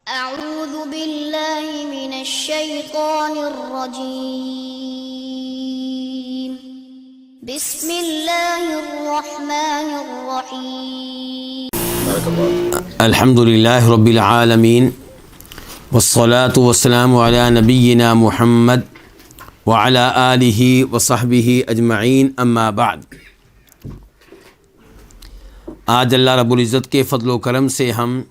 أعوذ بالله من الشيطان الرجيم بسم الله الرحمن الرحيم الحمد لله رب العالمين والصلاة والسلام على نبينا محمد وعلى آله وصحبه اجمعین اما بعد۔ آج اللہ رب العزت کے فضل و کرم سے ہم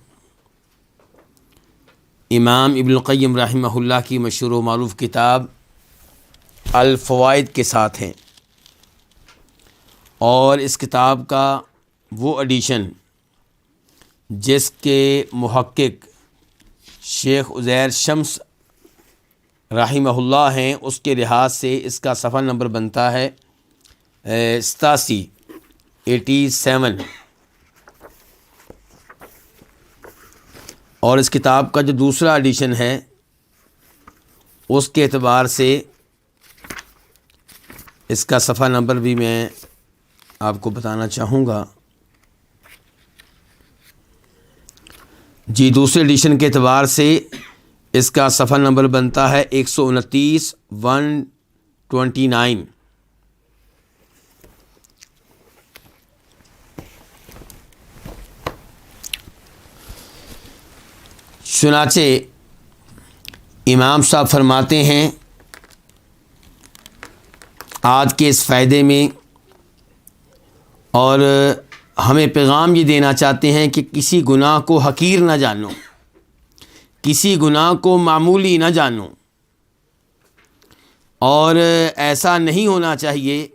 امام ابن القیم رحمہ اللہ کی مشہور و معروف کتاب الفوائد کے ساتھ ہیں، اور اس کتاب کا وہ ایڈیشن جس کے محقق شیخ عزیر شمس رحمہ اللہ ہیں، اس کے لحاظ سے اس کا صفحہ نمبر بنتا ہے 87 اور اس کتاب کا جو دوسرا ایڈیشن ہے اس کے اعتبار سے اس کا صفحہ نمبر بھی میں آپ کو بتانا چاہوں گا۔ دوسرے ایڈیشن کے اعتبار سے اس کا صفحہ نمبر بنتا ہے 129 چنانچہ امام صاحب فرماتے ہیں آج کے اس فائدے میں، اور ہمیں پیغام یہ دینا چاہتے ہیں کہ کسی گناہ کو حقیر نہ جانو، کسی گناہ کو معمولی نہ جانو، اور ایسا نہیں ہونا چاہیے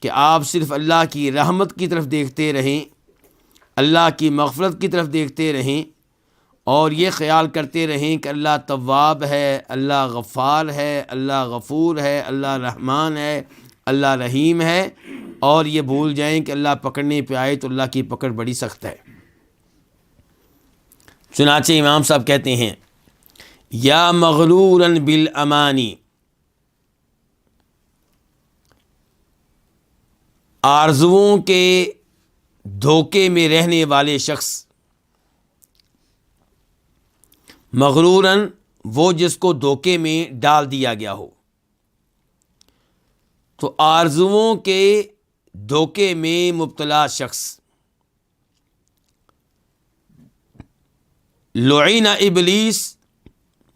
کہ آپ صرف اللہ کی رحمت کی طرف دیکھتے رہیں، اللہ کی مغفرت کی طرف دیکھتے رہیں، اور یہ خیال کرتے رہیں کہ اللہ تواب ہے، اللہ غفار ہے، اللہ غفور ہے، اللہ رحمان ہے، اللہ رحیم ہے، اور یہ بھول جائیں کہ اللہ پکڑنے پہ آئے تو اللہ کی پکڑ بڑی سخت ہے۔ چنانچہ امام صاحب کہتے ہیں یا مغروراً بالامانی، آرزوؤں کے دھوکے میں رہنے والے شخص، مغروراً وہ جس کو دھوکے میں ڈال دیا گیا ہو، تو آرزوؤں کے دھوکے میں مبتلا شخص، لعین ابلیس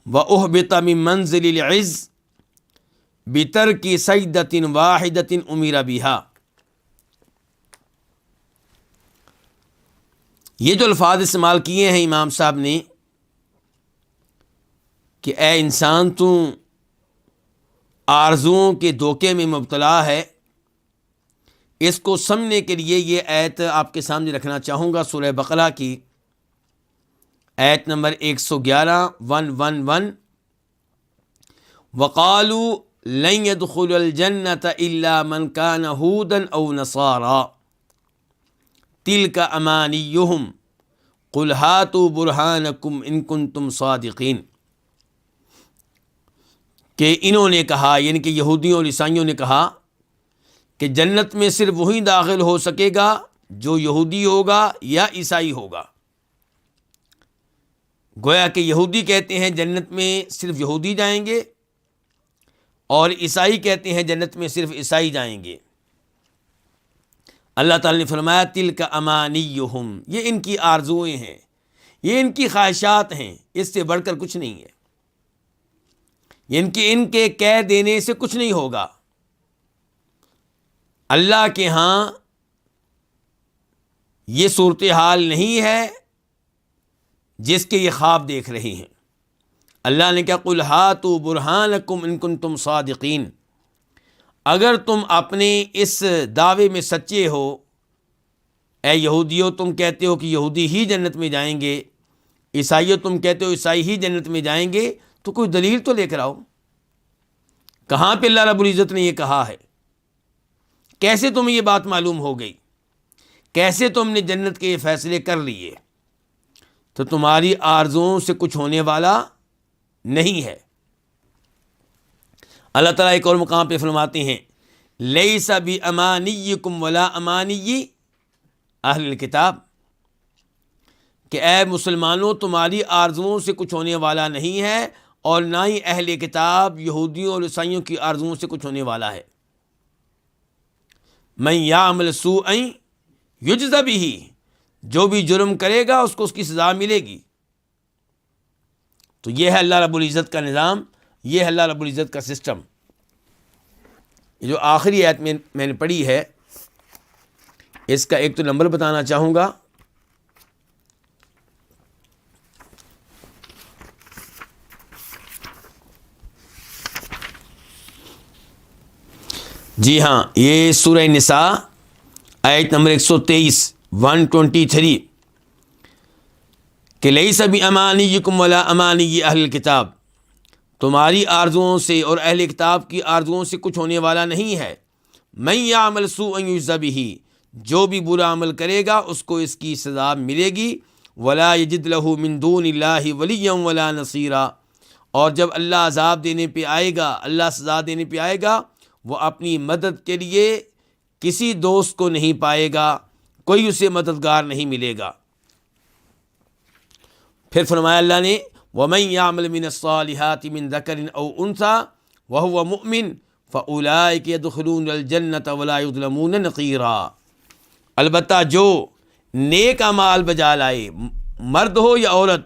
واحبط من منزل العز بترک سجدۃ واحدۃ امر بہا۔ یہ جو الفاظ استعمال کیے ہیں امام صاحب نے کہ اے انسان تو آرزوؤں کے دھوکے میں مبتلا ہے، اس کو سمجھنے کے لیے یہ آیت آپ کے سامنے رکھنا چاہوں گا، سورہ بقرہ کی آیت نمبر 111 وَقَالُوا لَن يَدْخُلَ الْجَنَّةَ إِلَّا مَنْ كَانَ هُودًا أَوْ نَصَارَىٰ تِلْكَ أَمَانِيُّهُمْ قُلْ هَاتُوا بُرْهَانَكُمْ إِن كُنتُمْ صَادِقِينَ، کہ انہوں نے کہا، یعنی کہ یہودیوں اور عیسائیوں نے کہا کہ جنت میں صرف وہی داخل ہو سکے گا جو یہودی ہوگا یا عیسائی ہوگا۔ گویا کہ یہودی کہتے ہیں جنت میں صرف یہودی جائیں گے، اور عیسائی کہتے ہیں جنت میں صرف عیسائی جائیں گے۔ اللہ تعالیٰ نے فرمایا تلک امانیہم، یہ ان کی آرزوئیں ہیں، یہ ان کی خواہشات ہیں، اس سے بڑھ کر کچھ نہیں ہے، ان کے کہہ دینے سے کچھ نہیں ہوگا۔ اللہ کے ہاں یہ صورتحال نہیں ہے جس کے یہ خواب دیکھ رہے ہیں۔ اللہ نے کہا قُلْ هَاتُوا بُرْهَانَكُمْ إِن كُنتُمْ صَادِقِينَ، اگر تم اپنے اس دعوے میں سچے ہو، اے یہودیو تم کہتے ہو کہ یہودی ہی جنت میں جائیں گے، عیسائیو تم کہتے ہو عیسائی ہی جنت میں جائیں گے، تو کوئی دلیل تو لے کر آؤ، کہاں پہ اللہ رب العزت نے یہ کہا ہے؟ کیسے تمہیں یہ بات معلوم ہو گئی؟ کیسے تم نے جنت کے یہ فیصلے کر لیے؟ تو تمہاری آرزوؤں سے کچھ ہونے والا نہیں ہے۔ اللہ تعالیٰ ایک اور مقام پہ فرماتے ہیں لیس بامانیکم ولا امانی اہل الکتاب، کہ اے مسلمانوں تمہاری آرزوؤں سے کچھ ہونے والا نہیں ہے اور نہ ہی اہل کتاب یہودیوں اور عیسائیوں کی آرزوؤں سے کچھ ہونے والا ہے۔ من یعمل سوءا یجز بہ، جو بھی جرم کرے گا اس کو اس کی سزا ملے گی۔ تو یہ ہے اللہ رب العزت کا نظام، یہ ہے اللہ رب العزت کا سسٹم۔ یہ جو آخری آیت میں نے پڑھی ہے، اس کا ایک تو نمبر بتانا چاہوں گا، جی ہاں، یہ سورہ نساء آیت نمبر 123 123 کہ لیس بامانیکم ولا امانی اہل الکتاب، تمہاری آرزوؤں سے اور اہل کتاب کی آرزوؤں سے کچھ ہونے والا نہیں ہے۔ من یعمل سوءا یجز بہ، جو بھی برا عمل کرے گا اس کو اس کی سزا ملے گی۔ ولا یجد لہ من دون اللہ ولیا ولا نصیرا، اور جب اللہ عذاب دینے پہ آئے گا، اللہ سزا دینے پہ آئے گا، وہ اپنی مدد کے لیے کسی دوست کو نہیں پائے گا، کوئی اسے مددگار نہیں ملے گا۔ پھر فرمایا اللہ نے وَمَن يَعْمَلْ مِنَ الصَّالِحَاتِ مِن ذَكَرٍ أَوْ أُنثَىٰ وَهُوَ مُؤْمِنٌ فَأُولَٰئِكَ يَدْخُلُونَ الْجَنَّةَ وَلَا يُظْلَمُونَ نَقِيرًا، البتہ جو نیک اعمال بجا لائے، مرد ہو یا عورت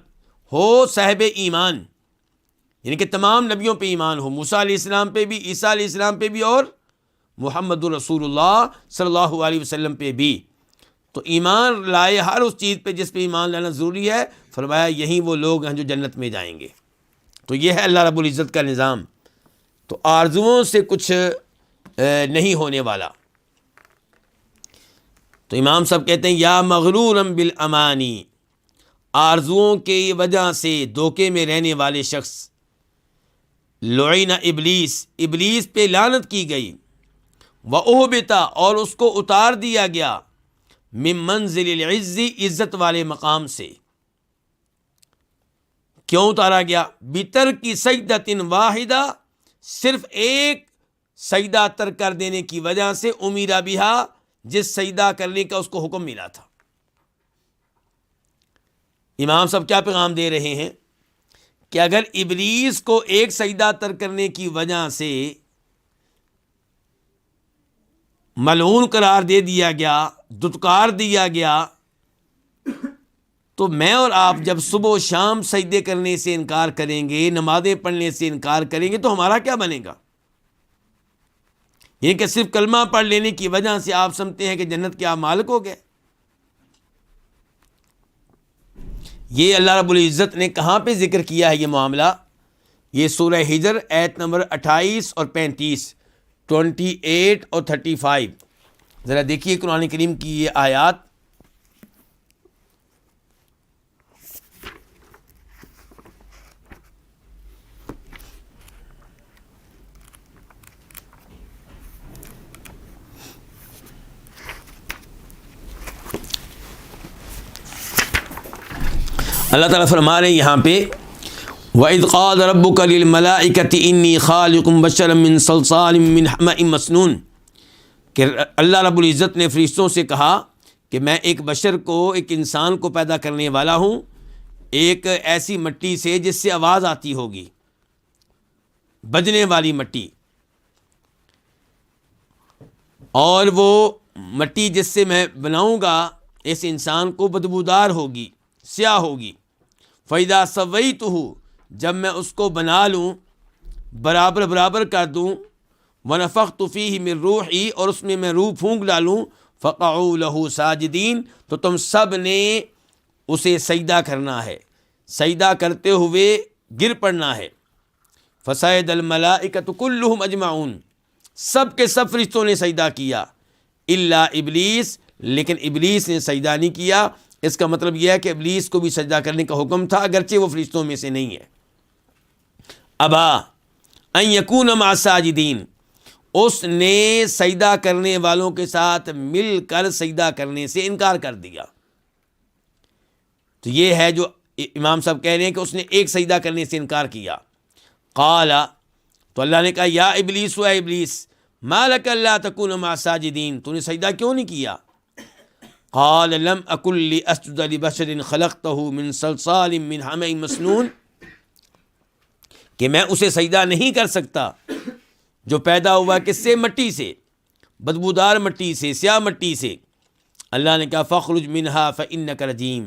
ہو، صاحب ایمان، یعنی کہ تمام نبیوں پہ ایمان ہو، موسیٰ علیہ السلام پہ بھی، عیسیٰ علیہ السلام پہ بھی، اور محمد رسول اللہ صلی اللہ علیہ وسلم پہ بھی، تو ایمان لائے ہر اس چیز پہ جس پہ ایمان لانا ضروری ہے۔ فرمایا یہی وہ لوگ ہیں جو جنت میں جائیں گے۔ تو یہ ہے اللہ رب العزت کا نظام۔ تو آرزوؤں سے کچھ نہیں ہونے والا۔ تو امام صاحب کہتے ہیں یا مغرورا بالامانی، آرزوؤں کی وجہ سے دھوکے میں رہنے والے شخص، لعین ابلیس، ابلیس پہ لعنت کی گئی، واہبط، اور اس کو اتار دیا گیا، من منزل العز، عزت والے مقام سے۔ کیوں اتارا گیا؟ بترک سجدۃ واحدہ، صرف ایک سجدہ ترک کر دینے کی وجہ سے، امیرا بہا، جس سجدہ کرنے کا اس کو حکم ملا تھا۔ امام صاحب کیا پیغام دے رہے ہیں کہ اگر ابلیس کو ایک سجدہ ترک کرنے کی وجہ سے ملعون قرار دے دیا گیا، دتکار دیا گیا، تو میں اور آپ جب صبح و شام سجدے کرنے سے انکار کریں گے، نمازیں پڑھنے سے انکار کریں گے، تو ہمارا کیا بنے گا؟ یہ کہ صرف کلمہ پڑھ لینے کی وجہ سے آپ سمجھتے ہیں کہ جنت کے آپ مالک ہو گئے۔ یہ اللہ رب العزت نے کہاں پہ ذکر کیا ہے یہ معاملہ؟ یہ سورہ ہجر آیت نمبر 28 اور 35، 28 اور 35، ذرا دیکھیے قرآن کریم کی یہ آیات۔ اللہ تعالیٰ فرما رہے ہیں یہاں پہ وَإِذْ قَالَ رَبُّكَ لِلْمَلَائِكَةِ إِنِّي خَالِقٌ بَشَرًا مِّن صَلْصَالٍ مِّنْ حَمَإٍ مَّسْنُونٍ، کہ اللہ رب العزت نے فرشتوں سے کہا کہ میں ایک بشر کو، ایک انسان کو پیدا کرنے والا ہوں ایک ایسی مٹی سے جس سے آواز آتی ہوگی، بجنے والی مٹی، اور وہ مٹی جس سے میں بناؤں گا اس انسان کو بدبودار ہوگی، سیاہ ہوگی۔ فَإِذَا سَوَّيْتُهُ، جب میں اس کو بنا لوں، برابر برابر کر دوں، وَنَفَخْتُ فِيهِ مِن رُوحِي، اور اس میں روح پھونک ڈالوں، فَقَعُوا لَهُ سَاجِدِينَ، تو تم سب نے اسے سجدہ کرنا ہے، سجدہ کرتے ہوئے گر پڑنا ہے۔ فَسَجَدَ الْمَلَائِكَةُ كُلُّهُمْ أَجْمَعُونَ، سب کے سب فرشتوں نے سجدہ کیا، الا ابلیس، لیکن ابلیس نے سجدہ نہیں کیا۔ اس کا مطلب یہ ہے کہ ابلیس کو بھی سجدہ کرنے کا حکم تھا، اگرچہ وہ فرشتوں میں سے نہیں ہے۔ ابا ان یکون مع الساجدین، اس نے سجدہ کرنے والوں کے ساتھ مل کر سجدہ کرنے سے انکار کر دیا۔ تو یہ ہے جو امام صاحب کہہ رہے ہیں کہ اس نے ایک سجدہ کرنے سے انکار کیا۔ قال، تو اللہ نے کہا یا ابلیس، اے ابلیس، ما لک الا تکون مع الساجدین، تو نے سجدہ کیوں نہیں کیا؟ قال لم اکن لاسجد لبشر خلقته من صلصال من حمأ مسنون، کہ میں اسے سجدہ نہیں کر سکتا جو پیدا ہوا کس سے؟ مٹی سے، بدبودار مٹی سے، سیاہ مٹی سے۔ اللہ نے کہا فاخرج منہا فانک رجیم،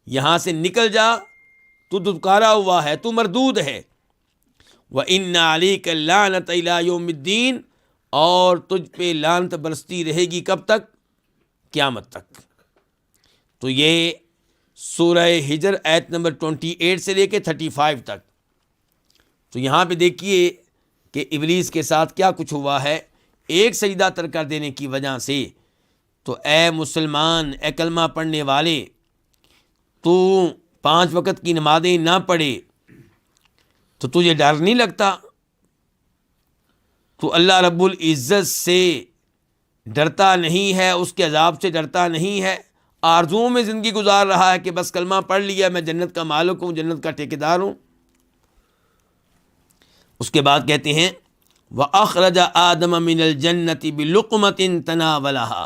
یہاں سے نکل جا، تو دھتکارا ہوا ہے، تو مردود ہے۔ وَإِنَّ عَلَيْكَ اللَّعْنَةَ إِلَىٰ يَوْمِ الدِّينِ، اور تجھ پہ لعنت برستی رہے گی کب تک؟ قیامت تک۔ تو یہ سورہ ہجر آیت نمبر 28 سے لے کے 35 تک۔ تو یہاں پہ دیکھیے کہ ابلیس کے ساتھ کیا کچھ ہوا ہے ایک سجدہ ترک کر دینے کی وجہ سے۔ تو اے مسلمان، اے کلمہ پڑھنے والے، تو 5 وقت کی نمازیں نہ پڑھے تو تجھے ڈر نہیں لگتا؟ تو اللہ رب العزت سے ڈرتا نہیں ہے، اس کے عذاب سے ڈرتا نہیں ہے، آرزوؤں میں زندگی گزار رہا ہے کہ بس کلمہ پڑھ لیا، میں جنت کا مالک ہوں، جنت کا ٹھیکیدار ہوں۔ اس کے بعد کہتے ہیں وَأَخْرَجَ آدَمَ مِنَ الْجَنَّةِ بِلُقْمَةٍ تَنَاوَلَهَا،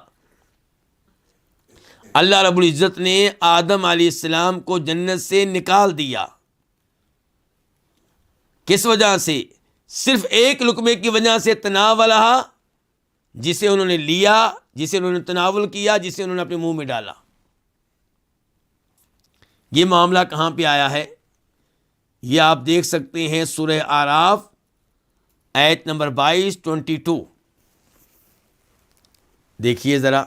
اللہ رب العزت نے آدم علیہ السلام کو جنت سے نکال دیا۔ کس وجہ سے؟ صرف ایک لقمے کی وجہ سے، تناولہا، جسے انہوں نے لیا، جسے انہوں نے تناول کیا، جسے انہوں نے اپنے منہ میں ڈالا۔ یہ معاملہ کہاں پہ آیا ہے؟ یہ آپ دیکھ سکتے ہیں سورہ اعراف آیت نمبر 22 دیکھیے ذرا۔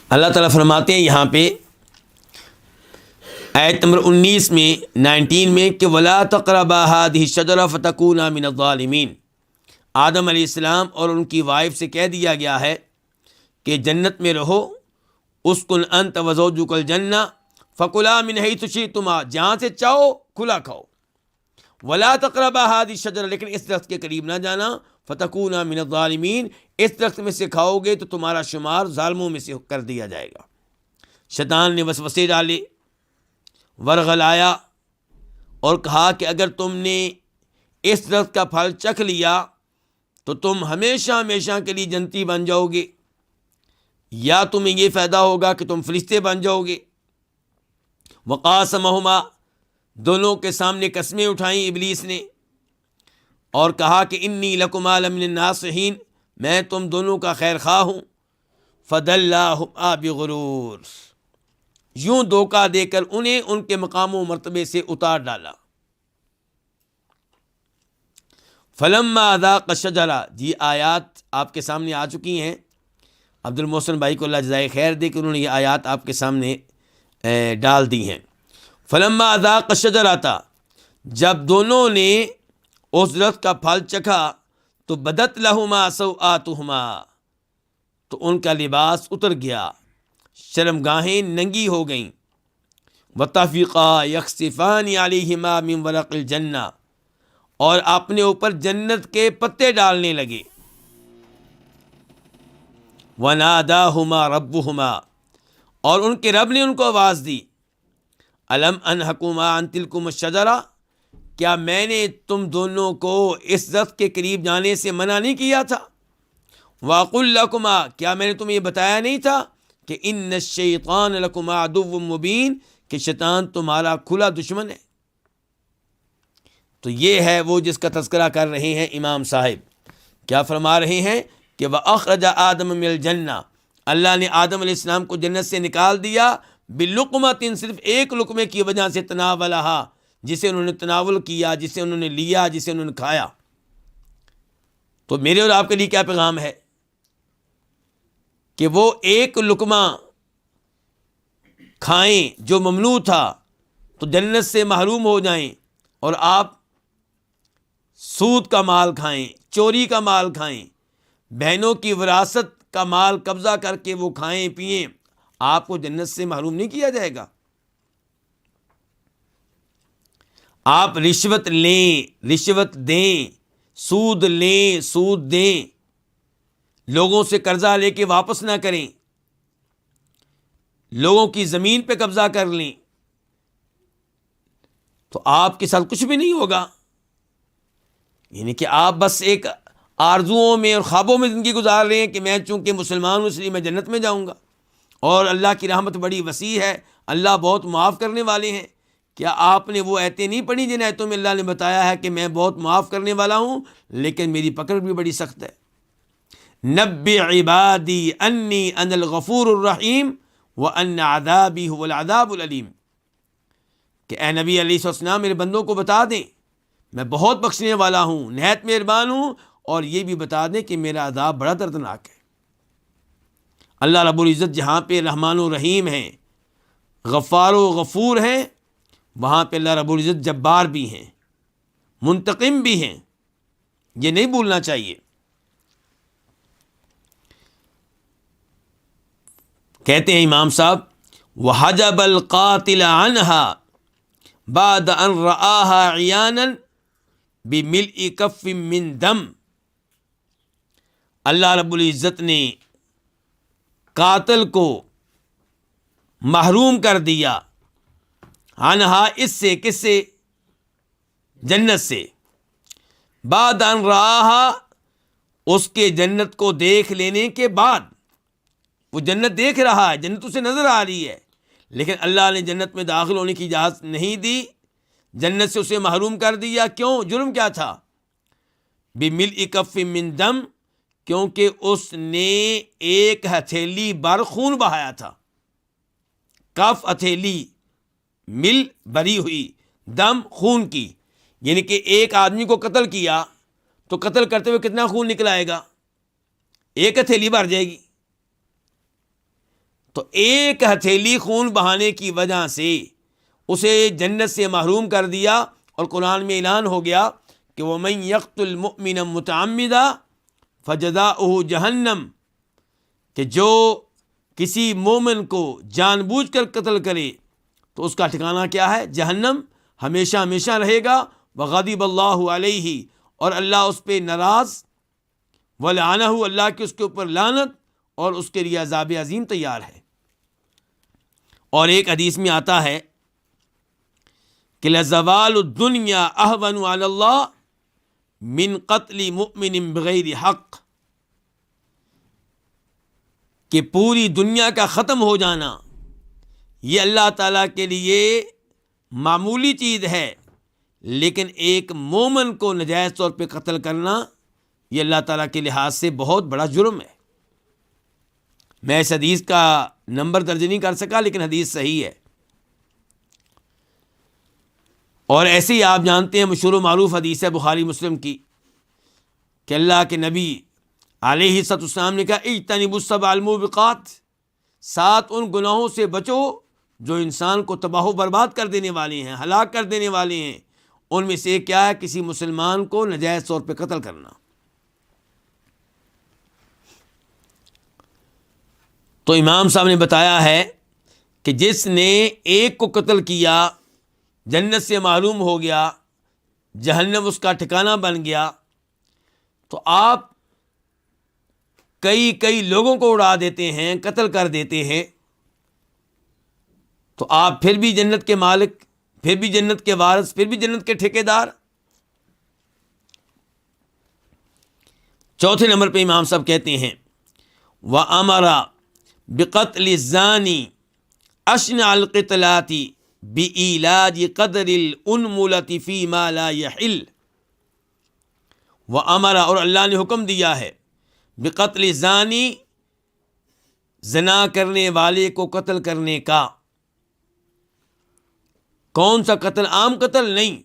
اللہ تعالیٰ فرماتے ہیں یہاں پہ آیت نمبر 19 میں کہ وَلَا تَقْرَبَا هَٰذِهِ الشَّجَرَةَ فَتَكُونَا مِنَ الظَّالِمِينَ، آدم علیہ السلام اور ان کی وائف سے کہہ دیا گیا ہے کہ جنت میں رہو، اسکن انت وزوجک الجنہ فکلا من حیث شئتما، جہاں سے چاہو کھلا کھاؤ، ولا تقربا هذه الشجرة، لیکن اس درخت کے قریب نہ جانا، فتکونا من الظالمین، اس درخت میں سے کھاؤ گے تو تمہارا شمار ظالموں میں سے کر دیا جائے گا۔ شیطان نے وسوسے ڈالے، ورغلایا اور کہا کہ اگر تم نے اس درخت کا پھل چکھ لیا تو تم ہمیشہ ہمیشہ کے لیے جنتی بن جاؤ گے، یا تمہیں یہ فائدہ ہوگا کہ تم فرشتے بن جاؤ گے۔ وقاسمہما، دونوں کے سامنے قسمیں اٹھائیں ابلیس نے اور کہا کہ انی لکما لمن الناصحین، میں تم دونوں کا خیر خواہ ہوں۔ فدلاہما بغرور، یوں دھوکہ دے کر انہیں ان کے مقام و مرتبے سے اتار ڈالا۔ فلما ذاق الشجرہ، جی آیات آپ کے سامنے آ چکی ہیں، عبد المحسن بھائی کو اللہ جزائے خیر دے کہ انہوں نے یہ آیات آپ کے سامنے ڈال دی ہیں۔ فلما ذاق الشجرہ، جب دونوں نے اس درخت کا پھل چکھا تو بدت لہما سوآتہما، تو ان کا لباس اتر گیا، شرمگاہیں ننگی ہو گئیں۔ وطفقا یخصفان علیہما من ورق الجنہ، اور اپنے اوپر جنت کے پتے ڈالنے لگے۔ وَنَادَاهُمَا رَبُّهُمَا، اور ان کے رب نے ان کو آواز دی، أَلَمْ أَنْهَكُمَا عَنْ تِلْكُمُ الشَّجَرَةِ، کیا میں نے تم دونوں کو اس درخت کے قریب جانے سے منع نہیں کیا تھا؟ وَأَقُلْ لَكُمَا، کیا میں نے تمہیں یہ بتایا نہیں تھا کہ إِنَّ الشَّيْطَانَ لَكُمَا عَدُوٌّ مُبِينٌ، کہ شیطان تمہارا کھلا دشمن ہے۔ تو یہ ہے وہ جس کا تذکرہ کر رہے ہیں امام صاحب، کیا فرما رہے ہیں کہ وَأَخْرَجَ آدَمَ مِنَ الْجَنَّةِ، اللہ نے آدم علیہ السلام کو جنت سے نکال دیا، بِلُقْمَةٍ، صرف ایک لقمے کی وجہ سے، تناولہا، جسے انہوں نے تناول کیا، جسے انہوں نے لیا، جسے انہوں نے کھایا۔ تو میرے اور آپ کے لیے کیا پیغام ہے کہ وہ ایک لقمہ کھائیں جو ممنوع تھا تو جنت سے محروم ہو جائیں، اور آپ سود کا مال کھائیں، چوری کا مال کھائیں، بہنوں کی وراثت کا مال قبضہ کر کے وہ کھائیں پئیں، آپ کو جنت سے محروم نہیں کیا جائے گا۔ آپ رشوت لیں، رشوت دیں، سود لیں، سود دیں، لوگوں سے قرضہ لے کے واپس نہ کریں، لوگوں کی زمین پہ قبضہ کر لیں، تو آپ کے ساتھ کچھ بھی نہیں ہوگا، یعنی کہ آپ بس ایک آرزوؤں میں اور خوابوں میں زندگی گزار رہے ہیں کہ میں چونکہ مسلمان ہوں اس لیے میں جنت میں جاؤں گا، اور اللہ کی رحمت بڑی وسیع ہے، اللہ بہت معاف کرنے والے ہیں۔ کیا آپ نے وہ آیتیں نہیں پڑھی جن آیتوں میں اللہ نے بتایا ہے کہ میں بہت معاف کرنے والا ہوں لیکن میری پکڑ بھی بڑی سخت ہے؟ نبئ عبادی انی انا الغفور الرحیم وان عذابی هو العذاب العلیم، کہ اے نبی علیہ السلام میرے بندوں کو بتا دیں میں بہت بخشنے والا ہوں، نہایت مہربان ہوں، اور یہ بھی بتا دیں کہ میرا عذاب بڑا دردناک ہے۔ اللہ رب العزت جہاں پہ رحمان و رحیم ہیں، غفار و غفور ہیں، وہاں پہ اللہ رب العزت جبار بھی ہیں، منتقم بھی ہیں، یہ نہیں بھولنا چاہیے۔ کہتے ہیں امام صاحب وحجب القاتل عنها بعد ان رآها عیانا بملء کف من دم، اللہ رب العزت نے قاتل کو محروم کر دیا، عنہا اس سے، کس سے؟ جنت سے، بعد ان رآہا اس کے جنت کو دیکھ لینے کے بعد، وہ جنت دیکھ رہا ہے، جنت اسے نظر آ رہی ہے، لیکن اللہ نے جنت میں داخل ہونے کی اجازت نہیں دی، جنت سے اسے محروم کر دیا۔ کیوں؟ جرم کیا تھا؟ بملء کف من دم، کیونکہ اس نے ایک ہتھیلی بھر خون بہایا تھا۔ کف ہتھیلی، مل بھری ہوئی، دم خون کی، یعنی کہ ایک آدمی کو قتل کیا تو قتل کرتے ہوئے کتنا خون نکل آئے گا؟ ایک ہتھیلی بھر جائے گی۔ تو ایک ہتھیلی خون بہانے کی وجہ سے اسے جنت سے محروم کر دیا، اور قرآن میں اعلان ہو گیا کہ وَمَن يَقْتُلْ مُؤْمِنًا مُتَعَمِّدًا فَجَزَاؤُهُ جَهَنَّمْ، کہ جو کسی مومن کو جان بوجھ کر قتل کرے تو اس کا ٹھکانہ کیا ہے؟ جہنم، ہمیشہ ہمیشہ رہے گا۔ وغضب اللہ علیہ، اور اللہ اس پہ ناراض، ولعنہ، اللہ کی اس کے اوپر لعنت، اور اس کے لیے عذاب عظیم تیار ہے۔ اور ایک حدیث میں آتا ہے کہ لزوال الدنیا اہون علی اللہ من قتل مؤمن بغیر حق، کہ پوری دنیا کا ختم ہو جانا یہ اللہ تعالیٰ کے لیے معمولی چیز ہے، لیکن ایک مومن کو ناجائز طور پہ قتل کرنا یہ اللہ تعالیٰ کے لحاظ سے بہت بڑا جرم ہے۔ میں اس حدیث کا نمبر درج نہیں کر سکا، لیکن حدیث صحیح ہے۔ اور ایسے ہی آپ جانتے ہیں مشہور و معروف حدیث ہے بخاری مسلم کی کہ اللہ کے نبی علیہ الصلوۃ والسلام نے کہا اجتنبوا السبع الموبقات، 7 ان گناہوں سے بچو جو انسان کو تباہ و برباد کر دینے والے ہیں، ہلاک کر دینے والے ہیں۔ ان میں سے کیا ہے؟ کسی مسلمان کو ناجائز طور پہ قتل کرنا۔ تو امام صاحب نے بتایا ہے کہ جس نے ایک کو قتل کیا جنت سے محروم ہو گیا، جہنم اس کا ٹھکانہ بن گیا۔ تو آپ کئی لوگوں کو اڑا دیتے ہیں، قتل کر دیتے ہیں، تو آپ پھر بھی جنت کے مالک، پھر بھی جنت کے وارث، پھر بھی جنت کے ٹھیکیدار۔ چوتھے نمبر پہ امام صاحب کہتے ہیں وَأَمَرَ بِقَتْلِ الزَّانِي أَشْنَعَ الْقِتْلَاتِ بِإِيلَاجِ قَدْرِ الْأُنْمُلَةِ فِي مَا لَا يَحِلُّ، وَأَمَرَ، اور اللہ نے حکم دیا ہے، بقتل زانی، زنا کرنے والے کو قتل کرنے کا۔ کون سا قتل؟ عام قتل نہیں،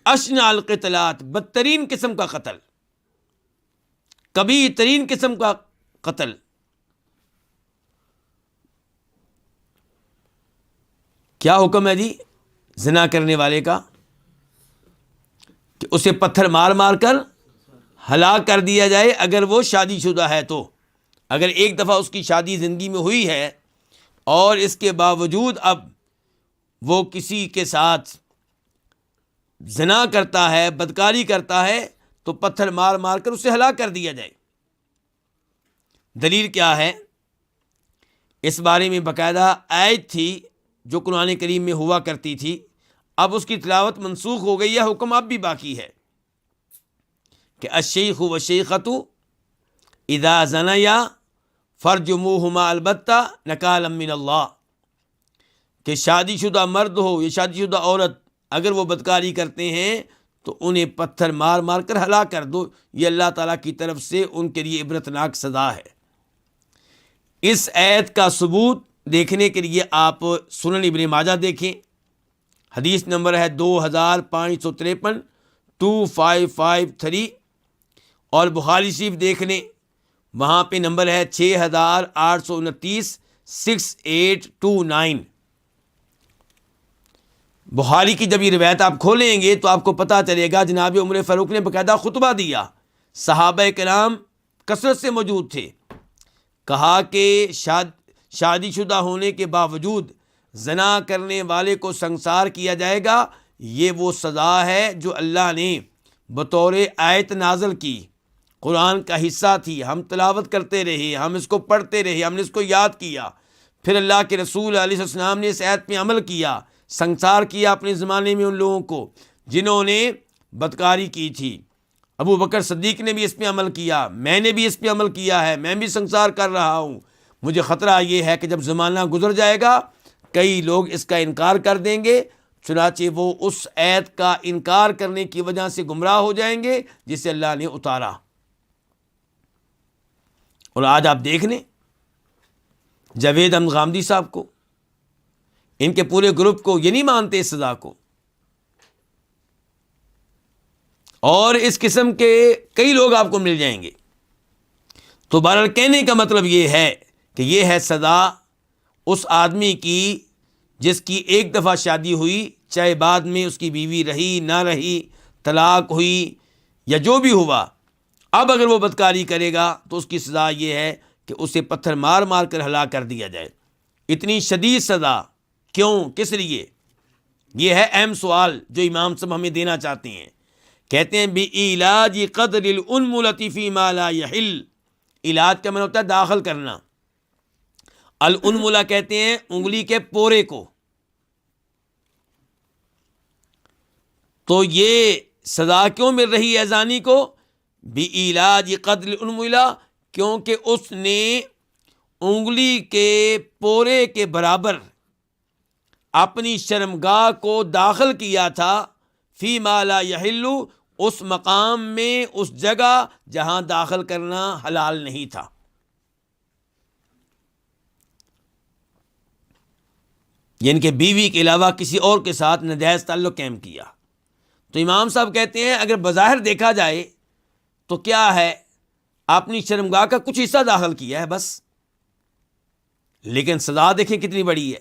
اشنع القتلات، بدترین قسم کا قتل، کبھی ترین قسم کا قتل۔ کیا حکم ہے جی زنا کرنے والے کا؟ کہ اسے پتھر مار مار کر ہلاک کر دیا جائے اگر وہ شادی شدہ ہے تو۔ اگر ایک دفعہ اس کی شادی زندگی میں ہوئی ہے اور اس کے باوجود اب وہ کسی کے ساتھ زنا کرتا ہے، بدکاری کرتا ہے، تو پتھر مار مار کر اسے ہلاک کر دیا جائے۔ دلیل کیا ہے؟ اس بارے میں باقاعدہ آیت تھی جو قرآن کریم میں ہوا کرتی تھی، اب اس کی تلاوت منسوخ ہو گئی ہے، حکم اب بھی باقی ہے۔ کہ الشیخ والشیخۃ اذا زنیا فرجموہما البتہ نکالا من اللہ، کہ شادی شدہ مرد ہو یا شادی شدہ عورت اگر وہ بدکاری کرتے ہیں تو انہیں پتھر مار مار کر ہلاک کر دو، یہ اللہ تعالیٰ کی طرف سے ان کے لیے عبرتناک سزا ہے۔ اس آیت کا ثبوت دیکھنے کے لیے آپ سنن ابن ماجہ دیکھیں، حدیث نمبر ہے 2553 2553، اور بخاری شریف دیکھ لیں، وہاں پہ نمبر ہے 6829 6829۔ بخاری کی جب یہ روایت آپ کھولیں گے تو آپ کو پتہ چلے گا جناب عمر فاروق نے باقاعدہ خطبہ دیا، صحابہ کرام کثرت سے موجود تھے، کہا کہ شادی شدہ ہونے کے باوجود زنا کرنے والے کو سنسار کیا جائے گا، یہ وہ سزا ہے جو اللہ نے بطور آیت نازل کی، قرآن کا حصہ تھی، ہم تلاوت کرتے رہے، ہم اس کو پڑھتے رہے، ہم نے اس کو یاد کیا، پھر اللہ کے رسول علیہ السلام نے اس آیت پہ عمل کیا، سنسار کیا اپنے زمانے میں ان لوگوں کو جنہوں نے بدکاری کی تھی۔ ابو بکر صدیق نے بھی اس پہ عمل کیا، میں نے بھی اس پہ عمل کیا ہے، میں بھی سنسار کر رہا ہوں۔ مجھے خطرہ یہ ہے کہ جب زمانہ گزر جائے گا کئی لوگ اس کا انکار کر دیں گے، چنانچہ وہ اس آیت کا انکار کرنے کی وجہ سے گمراہ ہو جائیں گے جسے اللہ نے اتارا۔ اور آج آپ دیکھ لیں جاوید احمد غامدی صاحب کو، ان کے پورے گروپ کو، یہ نہیں مانتے اس سزا کو، اور اس قسم کے کئی لوگ آپ کو مل جائیں گے۔ تو بہرحال کہنے کا مطلب یہ ہے کہ یہ ہے سزا اس آدمی کی جس کی ایک دفعہ شادی ہوئی، چاہے بعد میں اس کی بیوی رہی نہ رہی، طلاق ہوئی یا جو بھی ہوا، اب اگر وہ بدکاری کرے گا تو اس کی سزا یہ ہے کہ اسے پتھر مار مار کر ہلاک کر دیا جائے۔ اتنی شدید سزا کیوں، کس لیے؟ یہ ہے اہم سوال جو امام صاحب ہمیں دینا چاہتے ہیں۔ کہتے ہیں بِعِلَاجِ قَدْرِ الْأُنْمُلَةِ فِي مَا لَا يَحِلُّ، علاج کا معنی ہوتا ہے داخل کرنا۔ الانملہ کہتے ہیں انگلی کے پورے کو۔ تو یہ سزا کیوں مل رہی ہے زانی کو؟ بِعِلَاجِ قَدْرِ الْأُنْمُلَةِ، کیونکہ اس نے انگلی کے پورے کے برابر اپنی شرمگاہ کو داخل کیا تھا، فی ما لا یحل، اس مقام میں، اس جگہ جہاں داخل کرنا حلال نہیں تھا۔ یعنی کہ بیوی کے علاوہ کسی اور کے ساتھ ناجائز تعلق قائم کیا۔ تو امام صاحب کہتے ہیں اگر بظاہر دیکھا جائے تو کیا ہے، اپنی شرمگاہ کا کچھ حصہ داخل کیا ہے بس، لیکن سزا دیکھیں کتنی بڑی ہے۔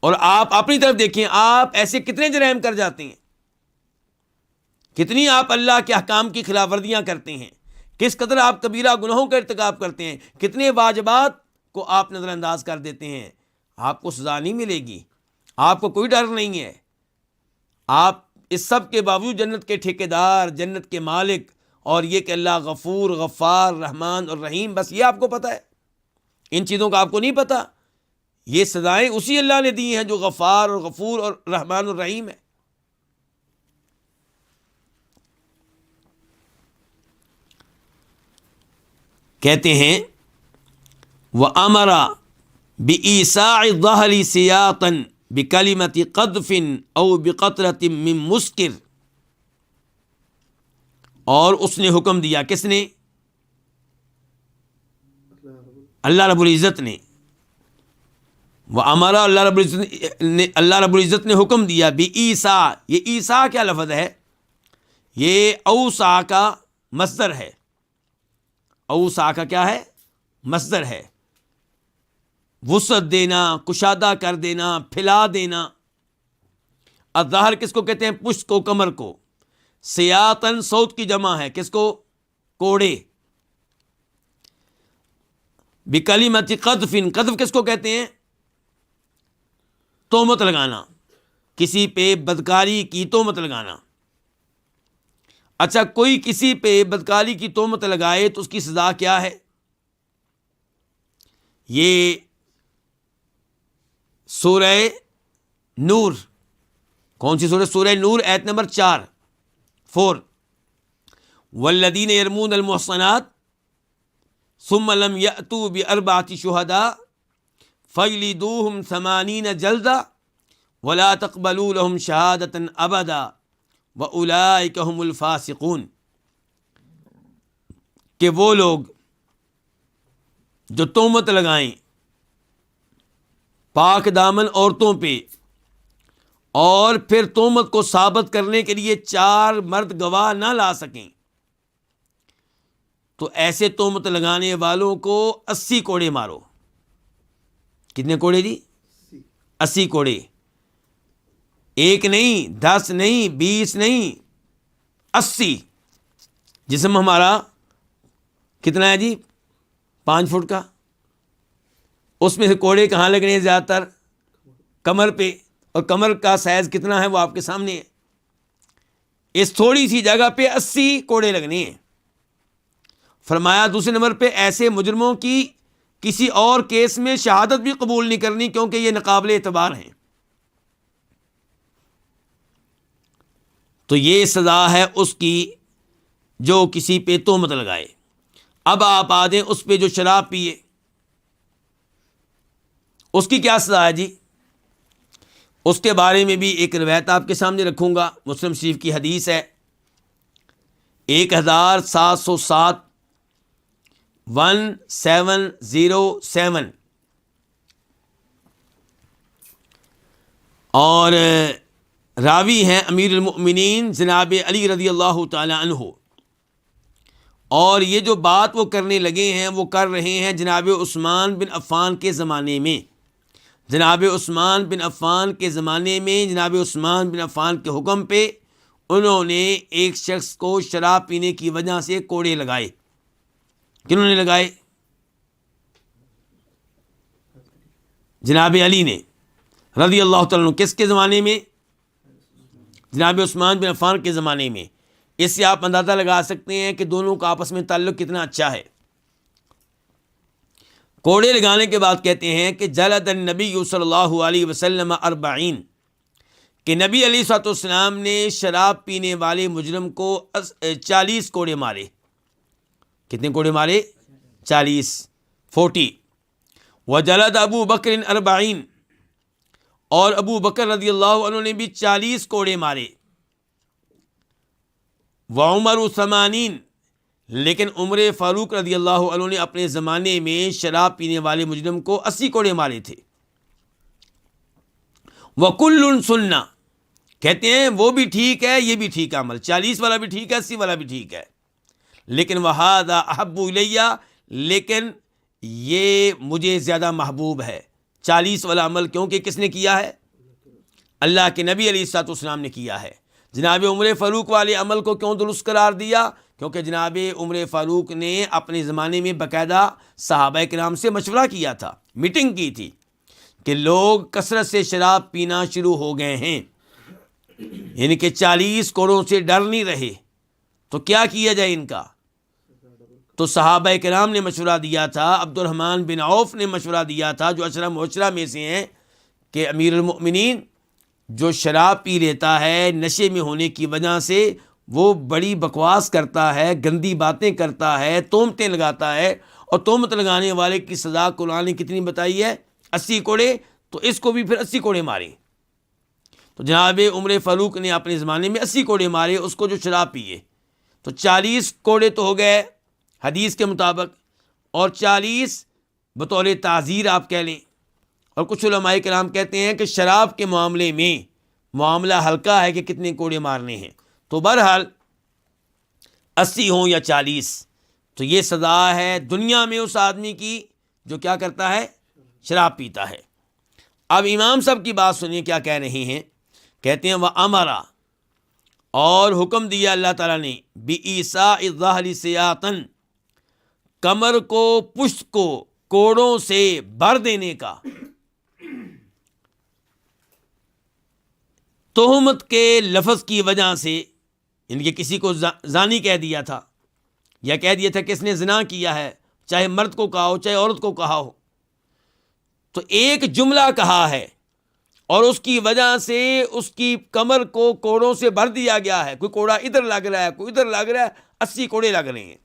اور آپ اپنی طرف دیکھیں، آپ ایسے کتنے جرائم کر جاتے ہیں، کتنی آپ اللہ کے احکام کی خلاف ورزیاں کرتے ہیں، کس قدر آپ کبیرہ گناہوں کا ارتکاب کرتے ہیں، کتنے واجبات کو آپ نظر انداز کر دیتے ہیں۔ آپ کو سزا نہیں ملے گی، آپ کو کوئی ڈر نہیں ہے، آپ اس سب کے باوجود جنت کے ٹھیکیدار، جنت کے مالک، اور یہ کہ اللہ غفور، غفار، رحمان اور رحیم، بس یہ آپ کو پتہ ہے، ان چیزوں کا آپ کو نہیں پتہ۔ یہ سزائیں اسی اللہ نے دی ہیں جو غفار اور غفور اور رحمان اور رحیم ہے۔ کہتے ہیں وَأَمَرَ بِإِيسَاعِ الظَّهْرِ سِيَاطًا بِكَلِمَةِ قَذْفٍ أَوْ بِقَطْرَةٍ مِّن مُسْكِرٍ، اور اس نے حکم دیا، کس نے؟ اللہ رب العزت نے۔ وَأَمَرَ، اللہ رب العزت نے حکم دیا، بِإِيسَا، یہ عیسیٰ کیا لفظ ہے؟ یہ اوسع کا مصدر ہے۔ اوسع کا کیا ہے؟ مصدر ہے۔ وسعت دینا، کشادہ کر دینا، پھیلا دینا۔ الظہر کس کو کہتے ہیں؟ پشت کو، کمر کو۔ سیاطن صوت کی جمع ہے، کس کو؟ کوڑے۔ بکلمۃ قذف، قذف کس کو کہتے ہیں؟ تہمت لگانا، کسی پہ بدکاری کی تہمت لگانا۔ اچھا، کوئی کسی پہ بدکاری کی تہمت لگائے تو اس کی سزا کیا ہے؟ یہ سورہ نور، کون سی سورہ؟ سورہ نور، آیت نمبر 4۔ والذین یرمون المحصنات ثم لم یأتوا بأربعة شہداء فاجلدوہم 80 جلدہ ولا تقبلوا لهم شہادۃ ابدا واولئک هم الفاسقون، کہ وہ لوگ جو تہمت لگائیں پاک دامن عورتوں پہ اور پھر تہمت کو ثابت کرنے کے لیے 4 مرد گواہ نہ لا سکیں، تو ایسے تہمت لگانے والوں کو 80 کوڑے مارو۔ کتنے کوڑے جی؟ 80 کوڑے، 1 نہیں، 10 نہیں، 20 نہیں، 80۔ جسم ہمارا کتنا ہے جی؟ 5 فٹ کا، اس میں سے کوڑے کہاں لگنے ہیں زیادہ تر؟ کمر پہ، اور کمر کا سائز کتنا ہے وہ آپ کے سامنے ہے۔ اس تھوڑی سی جگہ پہ 80 کوڑے لگنے ہیں۔ فرمایا دوسرے نمبر پہ ایسے مجرموں کی کسی اور کیس میں شہادت بھی قبول نہیں کرنی، کیونکہ یہ ناقابل اعتبار ہیں۔ تو یہ سزا ہے اس کی جو کسی پہ تہمت لگائے۔ اب آپ آ دیں اس پہ جو شراب پیے، اس کی کیا سزا ہے جی؟ اس کے بارے میں بھی ایک روایت آپ کے سامنے رکھوں گا، مسلم شریف کی حدیث ہے 1707 1707، اور راوی ہیں امیر المؤمنین جناب علی رضی اللہ تعالی عنہ، اور یہ جو بات وہ کرنے لگے ہیں وہ کر رہے ہیں جناب عثمان بن عفان کے زمانے میں۔ جناب عثمان بن عفان کے زمانے میں جناب عثمان بن عفان کے حکم پہ انہوں نے ایک شخص کو شراب پینے کی وجہ سے کوڑے لگائے۔ کنہوں نے لگائے؟ جناب علی نے رضی اللہ تعالیٰ عنہ۔ کس کے زمانے میں؟ جناب عثمان بن عفان کے زمانے میں۔ اس سے آپ اندازہ لگا سکتے ہیں کہ دونوں کا آپس میں تعلق کتنا اچھا ہے۔ کوڑے لگانے کے بعد کہتے ہیں کہ جلد النبی صلی اللہ علیہ وسلم 40، کہ نبی علیہ الصلوۃ والسلام نے شراب پینے والے مجرم کو 40 کوڑے مارے۔ کتنے کوڑے مارے؟ 40۔ وجلد ابو بکر 40، اور ابو بکر رضی اللہ عنہ نے بھی 40 کوڑے مارے۔ وعمر 80، لیکن عمر فاروق رضی اللہ عنہ نے اپنے زمانے میں شراب پینے والے مجرم کو 80 کوڑے مارے تھے۔ وَكُلٌّ سُنَّةٌ، کہتے ہیں وہ بھی ٹھیک ہے، یہ بھی ٹھیک ہے عمل، 40 والا بھی ٹھیک ہے، 80 والا بھی ٹھیک ہے، لیکن وَهَذَا أَحَبُّ إِلَيَّ، لیکن یہ مجھے زیادہ محبوب ہے 40 والا عمل، کیونکہ کس نے کیا ہے؟ اللہ کے نبی علیہ الصلوۃ والسلام نے کیا ہے۔ جناب عمر فاروق والے عمل کو کیوں درست قرار دیا؟ کیونکہ جناب عمر فاروق نے اپنے زمانے میں باقاعدہ صحابہ کرام سے مشورہ کیا تھا، میٹنگ کی تھی کہ لوگ کثرت سے شراب پینا شروع ہو گئے ہیں، یعنی کہ 40 کوڑوں سے ڈر نہیں رہے، تو کیا کیا جائے ان کا؟ تو صحابہ کرام نے مشورہ دیا تھا، عبد الرحمن بن عوف نے مشورہ دیا تھا، جو عشرہ مبشرہ میں سے ہیں، کہ امیر المؤمنین جو شراب پی لیتا ہے نشے میں ہونے کی وجہ سے وہ بڑی بکواس کرتا ہے، گندی باتیں کرتا ہے، تہمتیں لگاتا ہے، اور تہمت لگانے والے کی سزا قرآن نے کتنی بتائی ہے؟ 80 کوڑے، تو اس کو بھی پھر 80 کوڑے مارے۔ تو جناب عمر فاروق نے اپنے زمانے میں 80 کوڑے مارے اس کو جو شراب پیے، تو 40 کوڑے تو ہو گئے حدیث کے مطابق، اور 40 بطور تعزیر آپ کہہ لیں۔ اور کچھ علماء کرام کہتے ہیں کہ شراب کے معاملے میں معاملہ ہلکا ہے کہ کتنے کوڑے مارنے ہیں، تو بہرحال 80 ہوں یا 40، تو یہ سزا ہے دنیا میں اس آدمی کی جو کیا کرتا ہے؟ شراب پیتا ہے۔ اب امام صاحب کی بات سنیے کیا کہہ رہے ہیں، کہتے ہیں وَأَمَرَ، اور حکم دیا اللہ تعالیٰ نے، بِإِيسَاءِ الظَّهْرِ سِيَاطًا، کمر کو، پشت کو کوڑوں سے بھر دینے کا۔ تہمت کے لفظ کی وجہ سے، یعنی کہ کسی کو زانی کہہ دیا تھا، یا کہہ دیا تھا کہ اس نے زنا کیا ہے، چاہے مرد کو کہا ہو چاہے عورت کو کہا ہو، تو ایک جملہ کہا ہے اور اس کی وجہ سے اس کی کمر کو کوڑوں سے بھر دیا گیا ہے، کوئی کوڑا ادھر لگ رہا ہے، کوئی ادھر لگ رہا ہے، 80 کوڑے لگ رہے ہیں،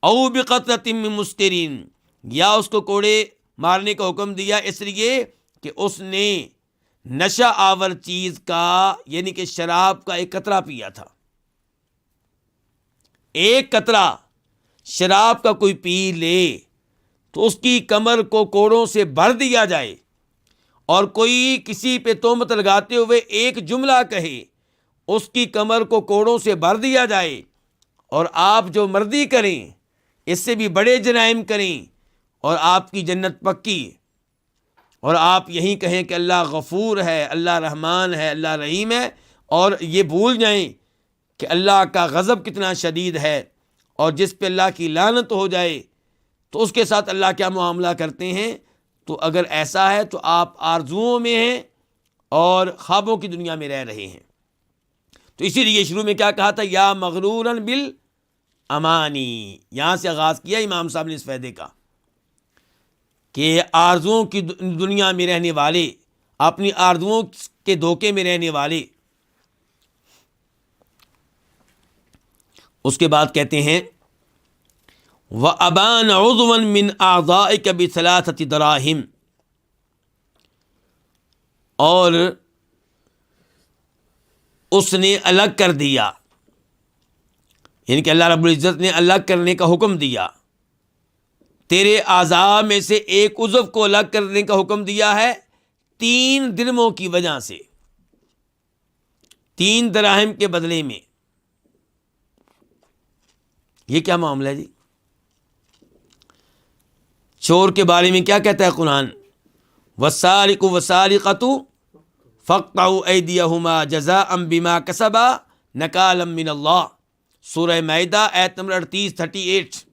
او بقطرۃ من مسکرین، یا اس کو کوڑے مارنے کا حکم دیا اس لیے کہ اس نے نشہ آور چیز کا یعنی کہ شراب کا ایک قطرہ پیا تھا۔ ایک قطرہ شراب کا کوئی پی لے تو اس کی کمر کو کوڑوں سے بھر دیا جائے، اور کوئی کسی پہ تہمت لگاتے ہوئے ایک جملہ کہے، اس کی کمر کو کوڑوں سے بھر دیا جائے، اور آپ جو مرضی کریں، اس سے بھی بڑے جرائم کریں، اور آپ کی جنت پکی، اور آپ یہی کہیں کہ اللہ غفور ہے، اللہ رحمان ہے، اللہ رحیم ہے، اور یہ بھول جائیں کہ اللہ کا غضب کتنا شدید ہے، اور جس پہ اللہ کی لعنت ہو جائے تو اس کے ساتھ اللہ کیا معاملہ کرتے ہیں۔ تو اگر ایسا ہے تو آپ آرزوؤں میں ہیں اور خوابوں کی دنیا میں رہ رہے ہیں۔ تو اسی لیے شروع میں کیا کہا تھا، یا مغرورن بالامانی، یہاں سے آغاز کیا امام صاحب نے اس فائدے کا کہ آرزوؤں کی دنیا میں رہنے والے، اپنی آرزوؤں کے دھوکے میں رہنے والے۔ اس کے بعد کہتے ہیں وَأَبَانَ عُضْوًا مِّنْ أَعْضَائِكَ بِثَلَاثَةِ دَرَاهِمْ، اور اس نے الگ کر دیا، یعنی کہ اللہ رب العزت نے الگ کرنے کا حکم دیا، تیرے اعضاء میں سے ایک عضو کو الگ کرنے کا حکم دیا ہے 3 درہموں کی وجہ سے، 3 دراہم کے بدلے میں۔ یہ کیا معاملہ ہے جی؟ چور کے بارے میں کیا کہتا ہے قرآن، والسارق والسارقۃ فاقطعوا ایدیہما جزاء بما کسبا نکالا من اللہ، سورہ مائدہ آیت نمبر 38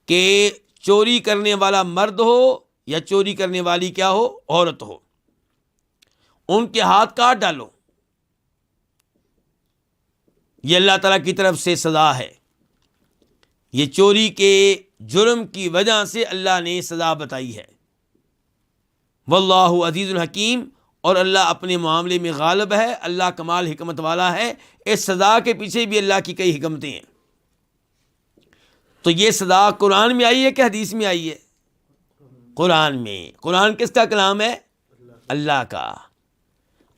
کہ چوری کرنے والا مرد ہو یا چوری کرنے والی کیا ہو، عورت ہو، ان کے ہاتھ کاٹ ڈالو۔ یہ اللہ تعالیٰ کی طرف سے سزا ہے، یہ چوری کے جرم کی وجہ سے اللہ نے سزا بتائی ہے۔ واللہ عزیز الحکیم، اور اللہ اپنے معاملے میں غالب ہے، اللہ کمال حکمت والا ہے۔ اس سزا کے پیچھے بھی اللہ کی کئی حکمتیں ہیں۔ تو یہ سزا قرآن میں آئی ہے کہ حدیث میں آئی ہے؟ قرآن میں۔ قرآن کس کا کلام ہے؟ اللہ کا۔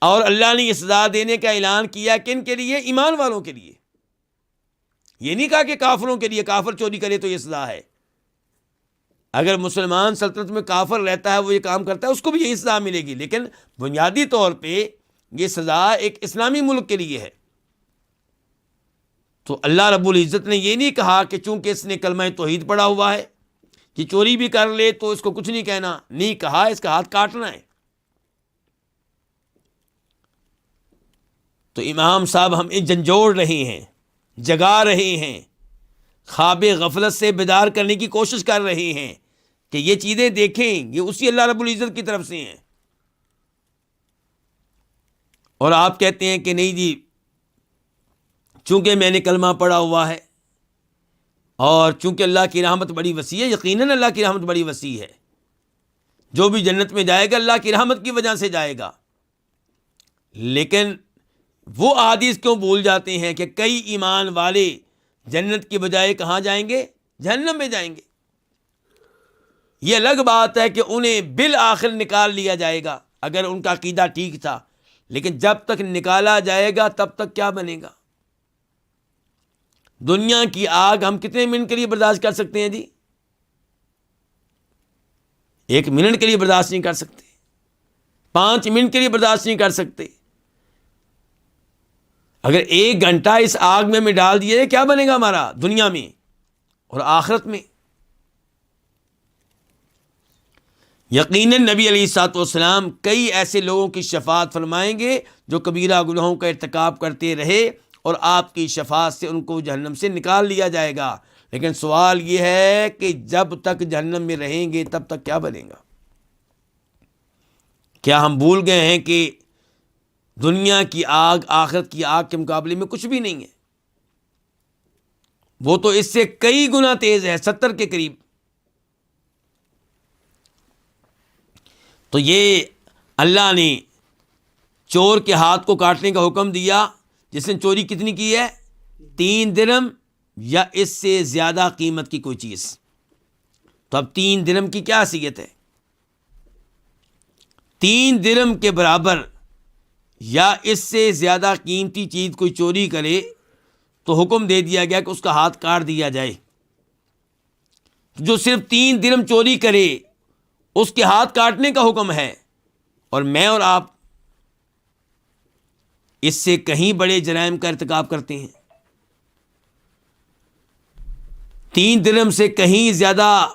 اور اللہ نے یہ سزا دینے کا اعلان کیا کن کے لیے؟ ایمان والوں کے لیے۔ یہ نہیں کہا کہ کافروں کے لیے، کافر چوری کرے تو یہ سزا ہے۔ اگر مسلمان سلطنت میں کافر رہتا ہے، وہ یہ کام کرتا ہے، اس کو بھی یہی سزا ملے گی، لیکن بنیادی طور پہ یہ سزا ایک اسلامی ملک کے لیے ہے۔ تو اللہ رب العزت نے یہ نہیں کہا کہ چونکہ اس نے کلمہ توحید پڑھا ہوا ہے کہ چوری بھی کر لے تو اس کو کچھ نہیں کہنا، نہیں کہا اس کا ہاتھ کاٹنا ہے۔ تو امام صاحب ہمیں جھنجھوڑ رہے ہیں، جگا رہے ہیں، خواب غفلت سے بیدار کرنے کی کوشش کر رہے ہیں کہ یہ چیزیں دیکھیں، یہ اسی اللہ رب العزت کی طرف سے ہیں۔ اور آپ کہتے ہیں کہ نہیں جی، چونکہ میں نے کلمہ پڑھا ہوا ہے اور چونکہ اللہ کی رحمت بڑی وسیع ہے۔ یقیناً اللہ کی رحمت بڑی وسیع ہے، جو بھی جنت میں جائے گا اللہ کی رحمت کی وجہ سے جائے گا، لیکن وہ احادیث کیوں بھول جاتے ہیں کہ کئی ایمان والے جنت کی بجائے کہاں جائیں گے؟ جہنم میں جائیں گے۔ یہ الگ بات ہے کہ انہیں بالآخر نکال لیا جائے گا اگر ان کا عقیدہ ٹھیک تھا، لیکن جب تک نکالا جائے گا تب تک کیا بنے گا؟ دنیا کی آگ ہم کتنے منٹ کے لیے برداشت کر سکتے ہیں جی؟ 1 منٹ کے لیے برداشت نہیں کر سکتے، 5 منٹ کے لیے برداشت نہیں کر سکتے۔ اگر 1 گھنٹہ اس آگ میں ہمیں ڈال دیے کیا بنے گا ہمارا دنیا میں اور آخرت میں؟ یقیناً نبی علیہ الصلوۃ والسلام کئی ایسے لوگوں کی شفاعت فرمائیں گے جو کبیرہ گناہوں کا ارتکاب کرتے رہے اور آپ کی شفاعت سے ان کو جہنم سے نکال لیا جائے گا۔ لیکن سوال یہ ہے کہ جب تک جہنم میں رہیں گے تب تک کیا بنے گا؟ کیا ہم بھول گئے ہیں کہ دنیا کی آگ آخرت کی آگ کے مقابلے میں کچھ بھی نہیں ہے؟ وہ تو اس سے کئی گنا تیز ہے، 70 کے قریب۔ تو یہ اللہ نے چور کے ہاتھ کو کاٹنے کا حکم دیا جس نے چوری کتنی کی ہے؟ 3 درہم یا اس سے زیادہ قیمت کی کوئی چیز. تو اب 3 درہم کی کیا حیثیت ہے؟ 3 درہم کے برابر یا اس سے زیادہ قیمتی چیز کوئی چوری کرے تو حکم دے دیا گیا کہ اس کا ہاتھ کاٹ دیا جائے. جو صرف 3 درہم چوری کرے اس کے ہاتھ کاٹنے کا حکم ہے، اور میں اور آپ اس سے کہیں بڑے جرائم کا ارتکاب کرتے ہیں. 3 درہم سے کہیں زیادہ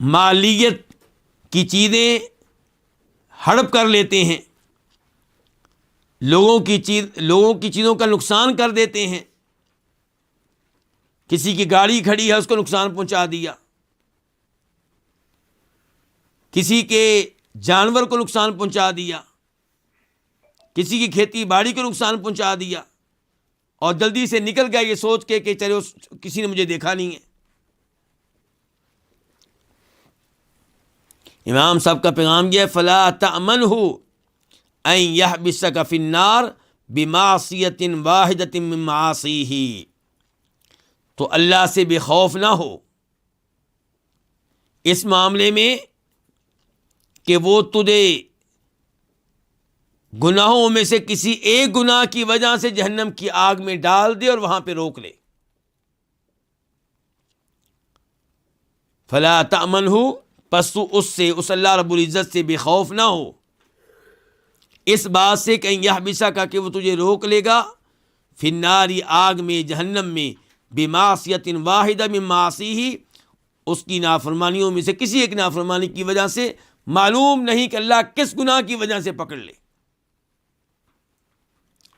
مالیت کی چیزیں ہڑپ کر لیتے ہیں، لوگوں کی چیزوں کا نقصان کر دیتے ہیں. کسی کی گاڑی کھڑی ہے اس کو نقصان پہنچا دیا، کسی کے جانور کو نقصان پہنچا دیا، کسی کی کھیتی باڑی کو نقصان پہنچا دیا، اور جلدی سے نکل گیا یہ سوچ کے کہ چلو کسی نے مجھے دیکھا نہیں ہے. امام صاحب کا پیغام یہ ہے فلا تأمنہ ان یحبسک فی النار بمعصیۃ واحدۃ من معاصیہ. تو اللہ سے بے خوف نہ ہو اس معاملے میں کہ وہ تجھے گناہوں میں سے کسی ایک گناہ کی وجہ سے جہنم کی آگ میں ڈال دے اور وہاں پہ روک لے. فلا تأمنہ، پس تو اس اللہ رب العزت سے بے خوف نہ ہو اس بات سے کہ یحبسک کہ وہ تجھے روک لے گا فی النار آگ میں، جہنم میں، بمعصیۃ واحدہ من معاصیہ، اس کی نافرمانیوں میں سے کسی ایک نافرمانی کی وجہ سے. معلوم نہیں کہ اللہ کس گناہ کی وجہ سے پکڑ لے.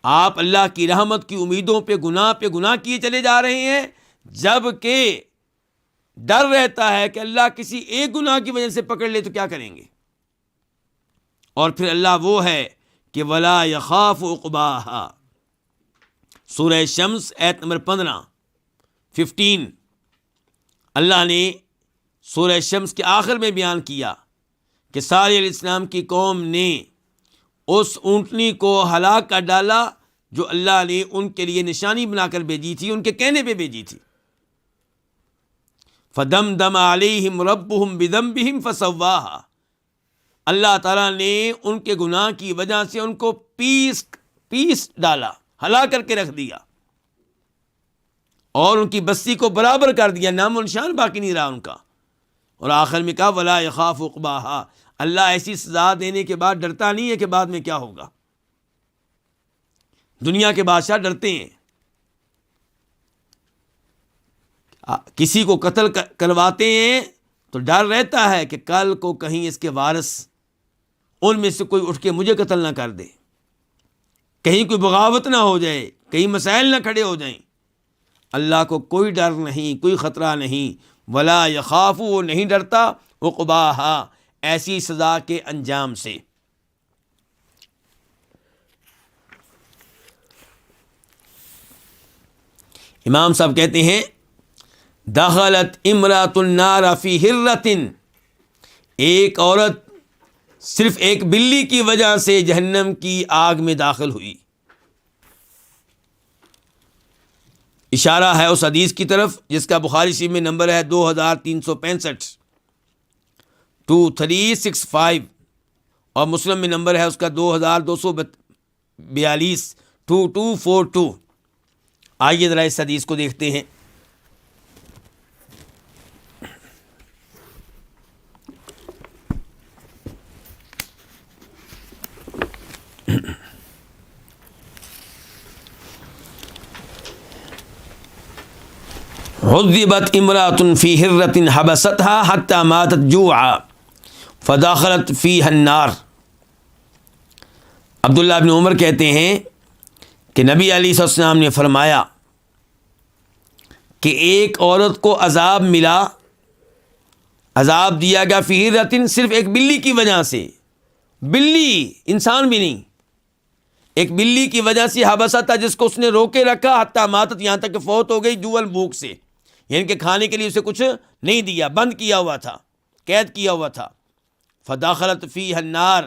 آپ اللہ کی رحمت کی امیدوں پہ گناہ کیے چلے جا رہے ہیں، جب کہ ڈر رہتا ہے کہ اللہ کسی ایک گناہ کی وجہ سے پکڑ لے تو کیا کریں گے. اور پھر اللہ وہ ہے کہ ولا یخاف عقباہا. سورہ شمس آیت نمبر 15 اللہ نے سورہ شمس کے آخر میں بیان کیا کہ صالح علیہ السلام کی قوم نے اس اونٹنی کو ہلاک کر ڈالا جو اللہ نے ان کے لیے نشانی بنا کر بھیجی تھی، ان کے کہنے پہ بھیجی تھی. فدمدم علیہم ربہم بذنبہم فسواہا. اللہ تعالیٰ نے ان کے گناہ کی وجہ سے ان کو پیس ڈالا، ہلا کر کے رکھ دیا، اور ان کی بستی کو برابر کر دیا، نام و نشان باقی نہیں رہا ان کا. اور آخر میں کہا ولا یخاف عقباہا. اللہ ایسی سزا دینے کے بعد ڈرتا نہیں ہے کہ بعد میں کیا ہوگا. دنیا کے بادشاہ ڈرتے ہیں، کسی کو قتل کرواتے ہیں تو ڈر رہتا ہے کہ کل کو کہیں اس کے وارث ان میں سے کوئی اٹھ کے مجھے قتل نہ کر دے، کہیں کوئی بغاوت نہ ہو جائے، کہیں مسائل نہ کھڑے ہو جائیں. اللہ کو کوئی ڈر نہیں، کوئی خطرہ نہیں. ولا یخاف، وہ نہیں ڈرتا، عقباہا، ایسی سزا کے انجام سے. امام صاحب کہتے ہیں دخلت امرأۃ النار فی ہرۃ. ایک عورت صرف ایک بلی کی وجہ سے جہنم کی آگ میں داخل ہوئی. اشارہ ہے اس حدیث کی طرف جس کا بخاری شریف میں نمبر ہے 2365 2365، اور مسلم میں نمبر ہے اس کا 2242 2242. آئیے ذرا اس حدیث کو دیکھتے ہیں. عذبت امرأۃ فی ہرۃ حبستھا حتی ماتت جوعا فدخلت فیہا النار. عبداللہ بن عمر کہتے ہیں کہ نبی علیہ السلام نے فرمایا کہ ایک عورت کو عذاب ملا، عذاب دیا گیا فی ہرۃ، صرف ایک بلی کی وجہ سے. بلی، انسان بھی نہیں، ایک بلی کی وجہ سے حبستھا، جس کو اس نے روکے رکھا، حتی ماتت، یہاں تک کہ فوت ہو گئی، جوعا، بھوک سے، یعنی کہ کھانے کے لیے اسے کچھ نہیں دیا، بند کیا ہوا تھا، قید کیا ہوا تھا. فدخلت فیہا النار،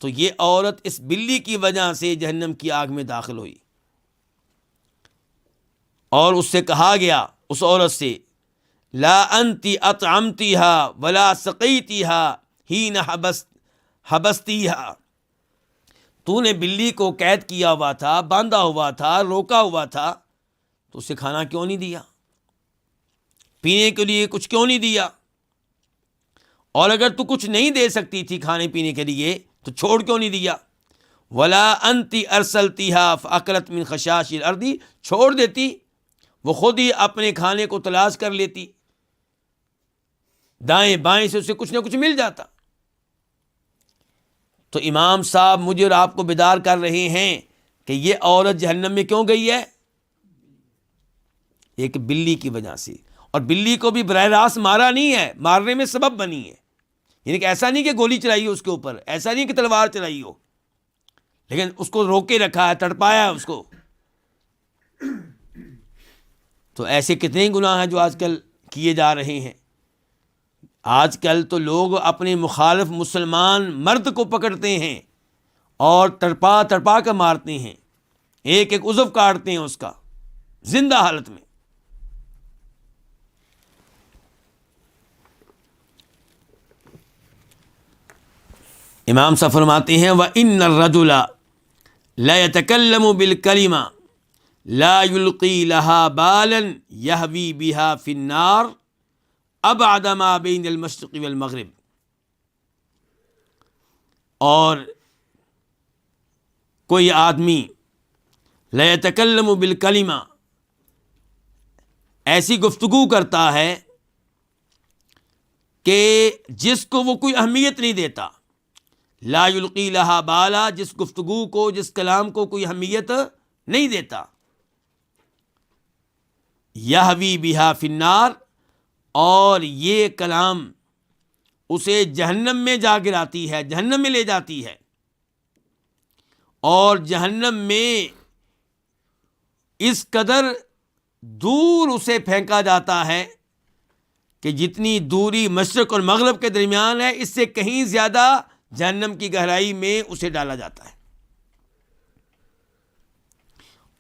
تو یہ عورت اس بلی کی وجہ سے جہنم کی آگ میں داخل ہوئی. اور اس سے کہا گیا اس عورت سے لا انتی اطعمتیہا ولا سقیتیہا حین حبستیہا، تو نے بلی کو قید کیا ہوا تھا، باندھا ہوا تھا، روکا ہوا تھا، تو اسے کھانا کیوں نہیں دیا، پینے کے لیے کچھ کیوں نہیں دیا؟ اور اگر تو کچھ نہیں دے سکتی تھی کھانے پینے کے لیے تو چھوڑ کیوں نہیں دیا؟ ولا انتی ارسلتیہا فاکلت من خشاش الارض، چھوڑ دیتی وہ خود ہی اپنے کھانے کو تلاش کر لیتی، دائیں بائیں سے اسے کچھ نہ کچھ مل جاتا۔ تو امام صاحب مجھے اور آپ کو بیدار کر رہے ہیں کہ یہ عورت جہنم میں کیوں گئی ہے؟ ایک بلی کی وجہ سے، اور بلی کو بھی براہ راست مارا نہیں ہے، مارنے میں سبب بنی ہے، یعنی کہ ایسا نہیں کہ گولی چلائی ہو اس کے اوپر، ایسا نہیں کہ تلوار چلائی ہو، لیکن اس کو روکے رکھا ہے، تڑپایا ہے اس کو۔ تو ایسے کتنے گناہ ہیں جو آج کل کیے جا رہے ہیں۔ آج کل تو لوگ اپنے مخالف مسلمان مرد کو پکڑتے ہیں اور تڑپا تڑپا کر مارتے ہیں، ایک ایک عضو کاٹتے ہیں اس کا زندہ حالت میں۔ امام صاحب فرماتے ہیں وَإِنَّ الرَّجُلَ لَيَتَكَلَّمُ بِالْكَلِمَةِ لَا يُلْقِي لَهَا بَالًا يَهْوِي بِهَا فِي النَّارِ أَبْعَدَ مَا بَيْنَ الْمَشْرِقِ وَالْمَغْرِبِ، اور کوئی آدمی لَيَتَكَلَّمُ بِالْكَلِمَةِ ایسی گفتگو کرتا ہے کہ جس کو وہ کوئی اہمیت نہیں دیتا، لا یلقی لہا بالا، جس گفتگو کو، جس کلام کو کوئی اہمیت نہیں دیتا، یہوی بہا فی النار، اور یہ کلام اسے جہنم میں جا گراتی ہے، جہنم میں لے جاتی ہے، اور جہنم میں اس قدر دور اسے پھینکا جاتا ہے کہ جتنی دوری مشرق اور مغرب کے درمیان ہے اس سے کہیں زیادہ جہنم کی گہرائی میں اسے ڈالا جاتا ہے،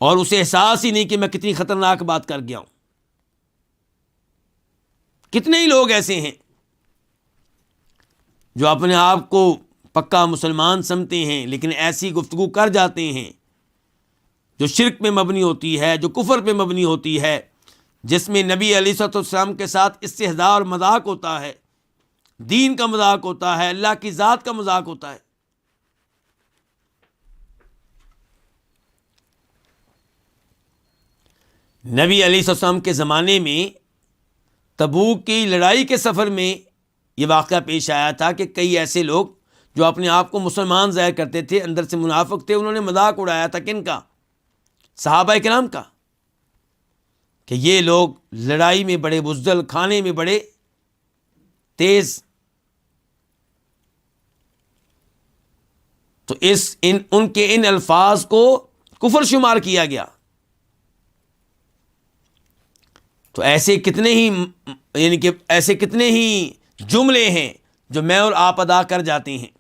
اور اسے احساس ہی نہیں کہ میں کتنی خطرناک بات کر گیا ہوں۔ کتنے ہی لوگ ایسے ہیں جو اپنے آپ کو پکا مسلمان سمجھتے ہیں لیکن ایسی گفتگو کر جاتے ہیں جو شرک پہ مبنی ہوتی ہے، جو کفر پہ مبنی ہوتی ہے، جس میں نبی علیہ الصلوۃ والسلام کے ساتھ استہزاء اور مذاق ہوتا ہے، دین کا مذاق ہوتا ہے، اللہ کی ذات کا مذاق ہوتا ہے۔ نبی علیہ السلام کے زمانے میں تبوک کی لڑائی کے سفر میں یہ واقعہ پیش آیا تھا کہ کئی ایسے لوگ جو اپنے آپ کو مسلمان ظاہر کرتے تھے، اندر سے منافق تھے، انہوں نے مذاق اڑایا تھا کن کا؟ صحابہ کرام کا، کہ یہ لوگ لڑائی میں بڑے بزدل، کھانے میں بڑے تیز۔ تو ان کے ان الفاظ کو کفر شمار کیا گیا۔ تو ایسے کتنے ہی یعنی کہ ایسے کتنے ہی جملے ہیں جو میں اور آپ ادا کر جاتے ہیں،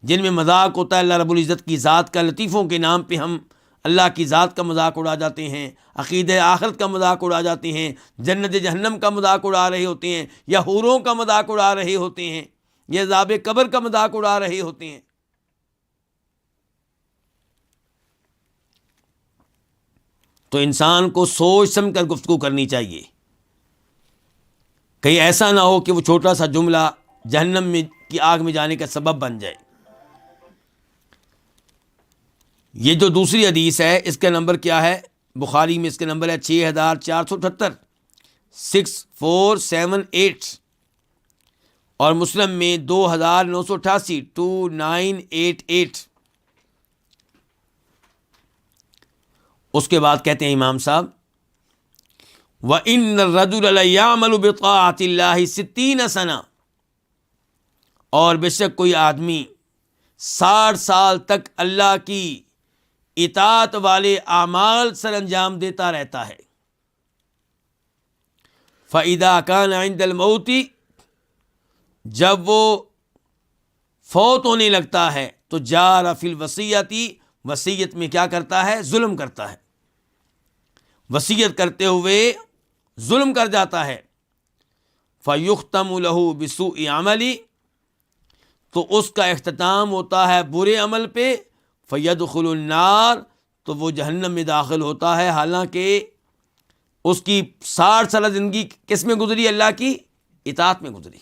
جن میں مذاق ہوتا ہے اللہ رب العزت کی ذات کا، لطیفوں کے نام پہ ہم اللہ کی ذات کا مذاق اڑا جاتے ہیں، عقیدہ آخرت کا مذاق اڑا جاتے ہیں، جنت جہنم کا مذاق اڑا رہے ہوتے ہیں، یا حوروں کا مذاق اڑا رہے ہوتے ہیں، یا عذاب قبر کا مذاق اڑا رہے ہوتے ہیں۔ تو انسان کو سوچ سمجھ کر گفتگو کرنی چاہیے، کہیں ایسا نہ ہو کہ وہ چھوٹا سا جملہ جہنم میں کی آگ میں جانے کا سبب بن جائے۔ یہ جو دوسری حدیث ہے اس کا نمبر کیا ہے؟ بخاری میں اس کا نمبر ہے 6478، 6478، اور مسلم میں 2988، 2988۔ اس کے بعد کہتے ہیں امام صاحب وَإِنَّ الرَّجُلَ لَيَعْمَلُ بِطَاعَةِ اللَّهِ 60 سنہ، اور بے شک کوئی آدمی 60 سال تک اللہ کی اطاعت والے اعمال سر انجام دیتا رہتا ہے۔ فَإِذَا كَانَ عِندَ الْمَوْتِ، جب وہ فوت ہونے لگتا ہے تو جار فی الوصیت، وصیت میں کیا کرتا ہے؟ ظلم کرتا ہے۔ وصیت کرتے ہوئے ظلم کر جاتا ہے، فَيُخْتَمُ لَهُ بِسُوءِ عَمَلِ، تو اس کا اختتام ہوتا ہے برے عمل پہ، فَيَدْخُلُ النَّارِ، تو وہ جہنم میں داخل ہوتا ہے، حالانکہ اس کی 60 سالہ زندگی کس میں گزری؟ اللہ کی اطاعت میں گزری۔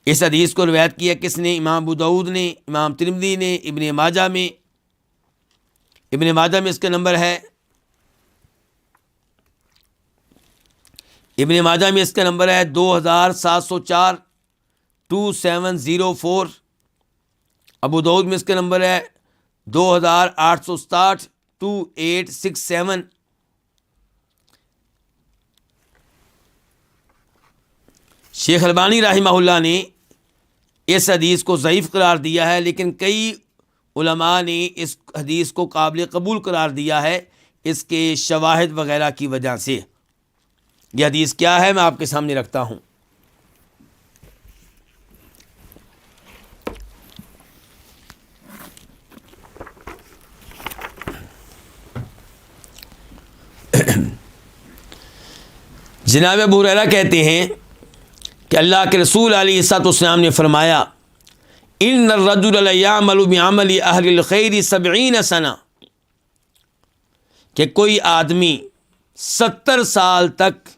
اس حدیث کو روایت کیا کس نے؟ امام ابو داؤد نے، امام ترمذی نے، ابن ماجہ میں اس کا نمبر ہے، ابن ماجہ میں اس کا نمبر ہے 2704 2704، ابو داؤد میں اس کا نمبر ہے 2867 2867۔ شیخ البانی رحمہ اللہ نے اس حدیث کو ضعیف قرار دیا ہے، لیکن کئی علماء نے اس حدیث کو قابل قبول قرار دیا ہے اس کے شواہد وغیرہ کی وجہ سے۔ یہ حدیث کیا ہے میں آپ کے سامنے رکھتا ہوں۔ جناب ابو ہریرہ کہتے ہیں کہ اللہ کے رسول علیہ الصلوۃ والسلام نے فرمایا، ان الرجل لیعمل بعمل اہل الخیر 70 سنہ، کہ کوئی آدمی 70 سال تک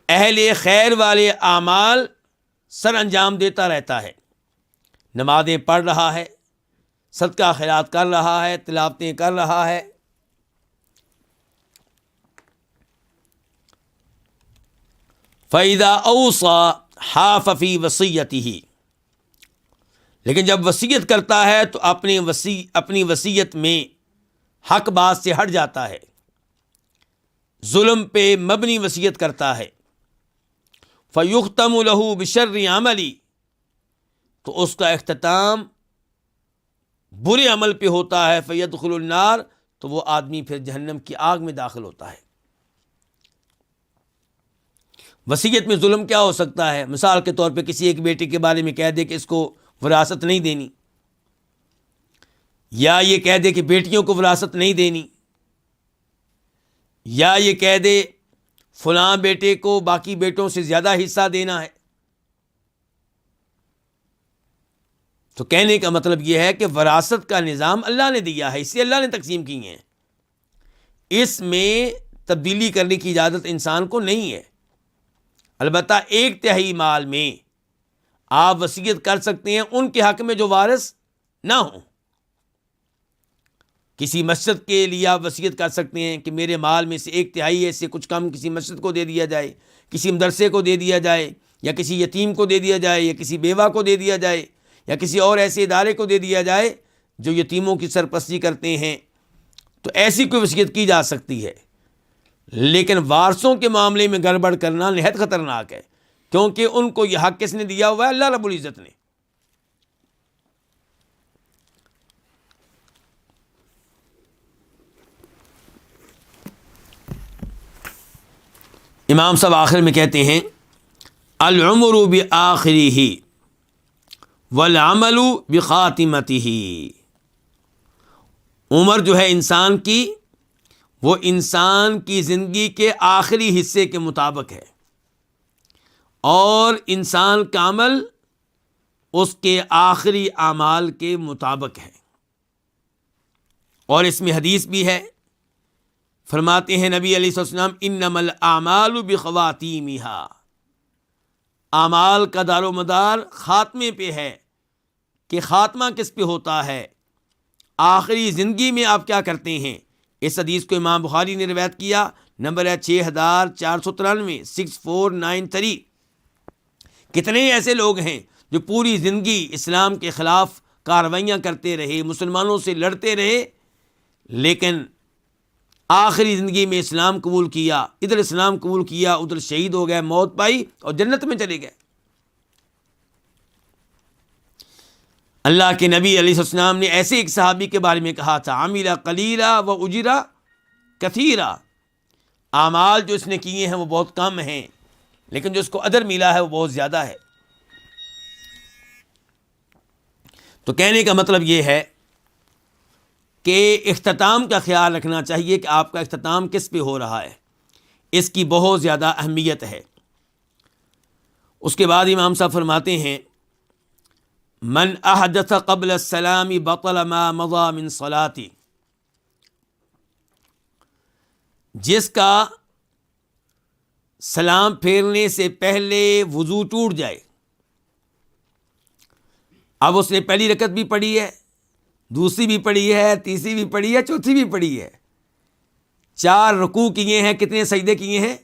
اہل خیر والے اعمال سر انجام دیتا رہتا ہے، نمازیں پڑھ رہا ہے، صدقہ خیرات کر رہا ہے، تلاوتیں کر رہا ہے، فَإِذَا أَوْصَى حَافَ فِي وَصِيَّتِهِ، لیکن جب وصیت کرتا ہے تو اپنی وصیت میں حق بات سے ہٹ جاتا ہے، ظلم پہ مبنی وصیت کرتا ہے، فَيُخْتَمُ لَهُ بِشَرِّ عَمَلِ، تو اس کا اختتام برے عمل پہ ہوتا ہے، فَيَدْخُلُ النَّارِ، تو وہ آدمی پھر جہنم کی آگ میں داخل ہوتا ہے۔ وصیت میں ظلم کیا ہو سکتا ہے؟ مثال کے طور پہ کسی ایک بیٹے کے بارے میں کہہ دے کہ اس کو وراثت نہیں دینی، یا یہ کہہ دے کہ بیٹیوں کو وراثت نہیں دینی، یا یہ کہہ دے فلاں بیٹے کو باقی بیٹوں سے زیادہ حصہ دینا ہے۔ تو کہنے کا مطلب یہ ہے کہ وراثت کا نظام اللہ نے دیا ہے، اسے اللہ نے تقسیم کی ہیں، اس میں تبدیلی کرنے کی اجازت انسان کو نہیں ہے۔ البتہ 1/3 مال میں آپ وصیت کر سکتے ہیں ان کے حق میں جو وارث نہ ہوں۔ کسی مسجد کے لیے آپ وصیت کر سکتے ہیں کہ میرے مال میں سے 1/3 ہے، اس سے کچھ کم کسی مسجد کو دے دیا جائے، کسی مدرسے کو دے دیا جائے، یا کسی یتیم کو دے دیا جائے، یا کسی بیوہ کو دے دیا جائے، یا کسی اور ایسے ادارے کو دے دیا جائے جو یتیموں کی سرپرستی کرتے ہیں، تو ایسی کوئی وصیت کی جا سکتی ہے۔ لیکن وارثوں کے معاملے میں گڑبڑ کرنا نہایت خطرناک ہے، کیونکہ ان کو یہ حق کس نے دیا ہوا ہے؟ اللہ رب العزت نے۔ امام صاحب آخر میں کہتے ہیں، العمر بآخرہ والعمل بخاتمتہ، عمر جو ہے انسان کی، وہ انسان کی زندگی کے آخری حصے کے مطابق ہے، اور انسان کا عمل اس کے آخری اعمال کے مطابق ہے۔ اور اس میں حدیث بھی ہے، فرماتے ہیں نبی علیہ السلام، انما الاعمال بخواتیمہا، اعمال کا دار و مدار خاتمے پہ ہے، کہ خاتمہ کس پہ ہوتا ہے، آخری زندگی میں آپ کیا کرتے ہیں۔ اس حدیث کو امام بخاری نے روایت کیا، نمبر ہے 6493 6493۔ کتنے ایسے لوگ ہیں جو پوری زندگی اسلام کے خلاف کارروائیاں کرتے رہے، مسلمانوں سے لڑتے رہے، لیکن آخری زندگی میں اسلام قبول کیا، ادھر اسلام قبول کیا، ادھر شہید ہو گئے، موت پائی اور جنت میں چلے گئے۔ اللہ کے نبی علیہ السلام نے ایسے ایک صحابی کے بارے میں کہا تھا، عمل قلیلا و اجرا کثیرا، اعمال جو اس نے کیے ہیں وہ بہت کم ہیں، لیکن جو اس کو اجر ملا ہے وہ بہت زیادہ ہے۔ تو کہنے کا مطلب یہ ہے کہ اختتام کا خیال رکھنا چاہیے کہ آپ کا اختتام کس پہ ہو رہا ہے، اس کی بہت زیادہ اہمیت ہے۔ اس کے بعد امام صاحب فرماتے ہیں من احدث قبل السلام بطل ما مضى من صلاتی، جس کا سلام پھیرنے سے پہلے وضو ٹوٹ جائے، اب اس نے پہلی رکعت بھی پڑھی ہے، دوسری بھی پڑھی ہے، تیسری بھی پڑھی ہے، چوتھی بھی پڑھی ہے، 4 رکوع کیے ہیں، کتنے سجدے کیے ہیں؟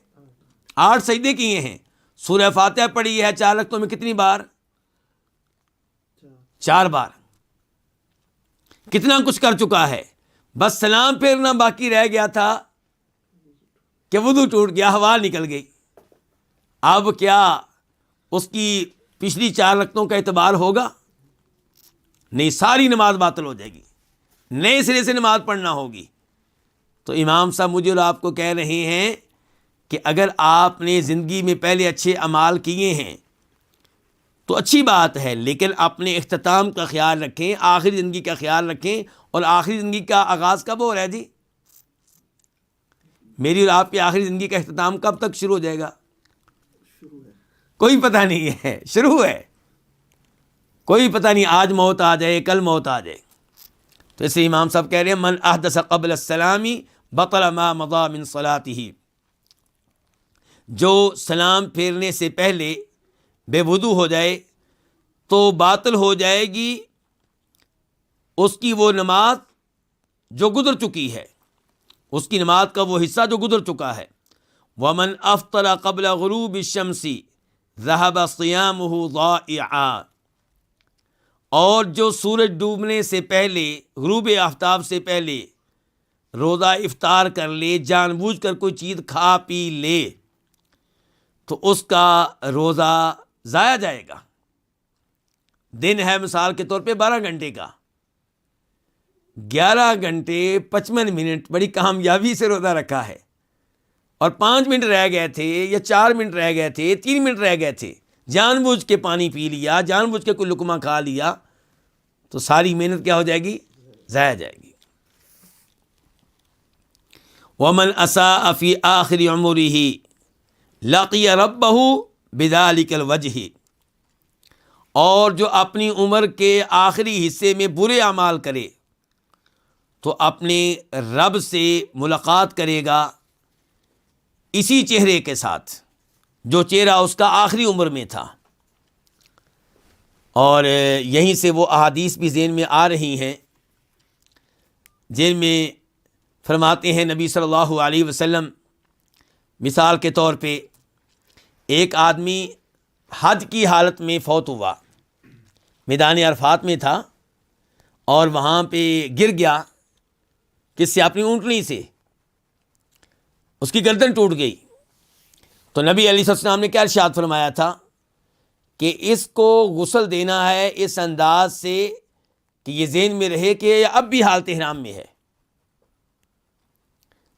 8 سجدے کیے ہیں، سورہ فاتحہ پڑھی ہے 4 رکعتوں میں کتنی بار؟ 4 بار، کتنا کچھ کر چکا ہے، بس سلام پھیرنا باقی رہ گیا تھا کہ وضو ٹوٹ گیا، ہوا نکل گئی۔ اب کیا اس کی پچھلی 4 رکعتوں کا اعتبار ہوگا؟ نہیں، ساری نماز باطل ہو جائے گی، نئے سرے سے نماز پڑھنا ہوگی۔ تو امام صاحب مجھے اور آپ کو کہہ رہے ہیں کہ اگر آپ نے زندگی میں پہلے اچھے اعمال کیے ہیں تو اچھی بات ہے، لیکن اپنے اختتام کا خیال رکھیں، آخری زندگی کا خیال رکھیں۔ اور آخری زندگی کا آغاز کب ہو رہا ہے جی؟ میری اور آپ کی آخری زندگی کا اختتام کب تک شروع ہو جائے گا؟ کوئی پتہ نہیں ہے، شروع ہے، کوئی پتہ نہیں، آج موت آ جائے، کل موت آ جائے۔ تو اس لیے امام صاحب کہہ رہے ہیں من احدث قبل السلام بطل ما مضى من صلاته، جو سلام پھیرنے سے پہلے بے وضو ہو جائے تو باطل ہو جائے گی اس کی وہ نماز جو گزر چکی ہے، اس کی نماز کا وہ حصہ جو گزر چکا ہے۔ ومن افطر قبل غروب الشمس ذهب صيامه ضائعا، اور جو سورج ڈوبنے سے پہلے، غروب آفتاب سے پہلے روزہ افطار کر لے، جان بوجھ کر کوئی چیز کھا پی لے، تو اس کا روزہ ضائع جائے گا۔ دن ہے مثال کے طور پہ 12 گھنٹے کا، 11 گھنٹے 55 منٹ بڑی کامیابی سے روزہ رکھا ہے، اور 5 منٹ رہ گئے تھے یا 4 منٹ رہ گئے تھے، 3 منٹ رہ گئے تھے، جان بوجھ کے پانی پی لیا، جان بوجھ کے کوئی لقمہ کھا لیا، تو ساری محنت کیا ہو جائے گی؟ ضائع جائے گی۔ ومن اساء فی آخر عمرہ لقی ربہ بذلک الوجہ، اور جو اپنی عمر کے آخری حصے میں برے اعمال کرے تو اپنے رب سے ملاقات کرے گا اسی چہرے کے ساتھ جو چہرہ اس کا آخری عمر میں تھا۔ اور یہیں سے وہ احادیث بھی ذہن میں آ رہی ہیں جن میں فرماتے ہیں نبی صلی اللہ علیہ وسلم، مثال کے طور پہ ایک آدمی حج کی حالت میں فوت ہوا، میدان عرفات میں تھا اور وہاں پہ گر گیا، کس سے؟ اپنی اونٹنی سے، اس کی گردن ٹوٹ گئی۔ تو نبی علیہ السلام نے کیا ارشاد فرمایا تھا کہ اس کو غسل دینا ہے اس انداز سے کہ یہ ذہن میں رہے کہ یہ اب بھی حالت احرام میں ہے،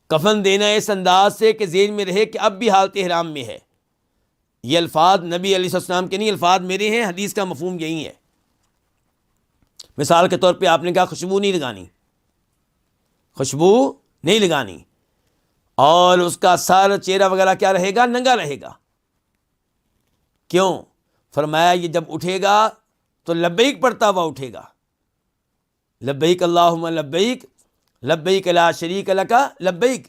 کفن دینا اس انداز سے کہ ذہن میں رہے کہ اب بھی حالت احرام میں ہے۔ یہ الفاظ نبی علیہ السلام کے نہیں، الفاظ میرے ہیں، حدیث کا مفہوم یہی ہے۔ مثال کے طور پہ آپ نے کہا خوشبو نہیں لگانی، خوشبو نہیں لگانی، اور اس کا سر، چہرہ وغیرہ کیا رہے گا؟ ننگا رہے گا۔ کیوں؟ فرمایا یہ جب اٹھے گا تو لبیک پڑھتا ہوا اٹھے گا، لبیک اللہم لبیک لبیک لا شریک لک لبیک،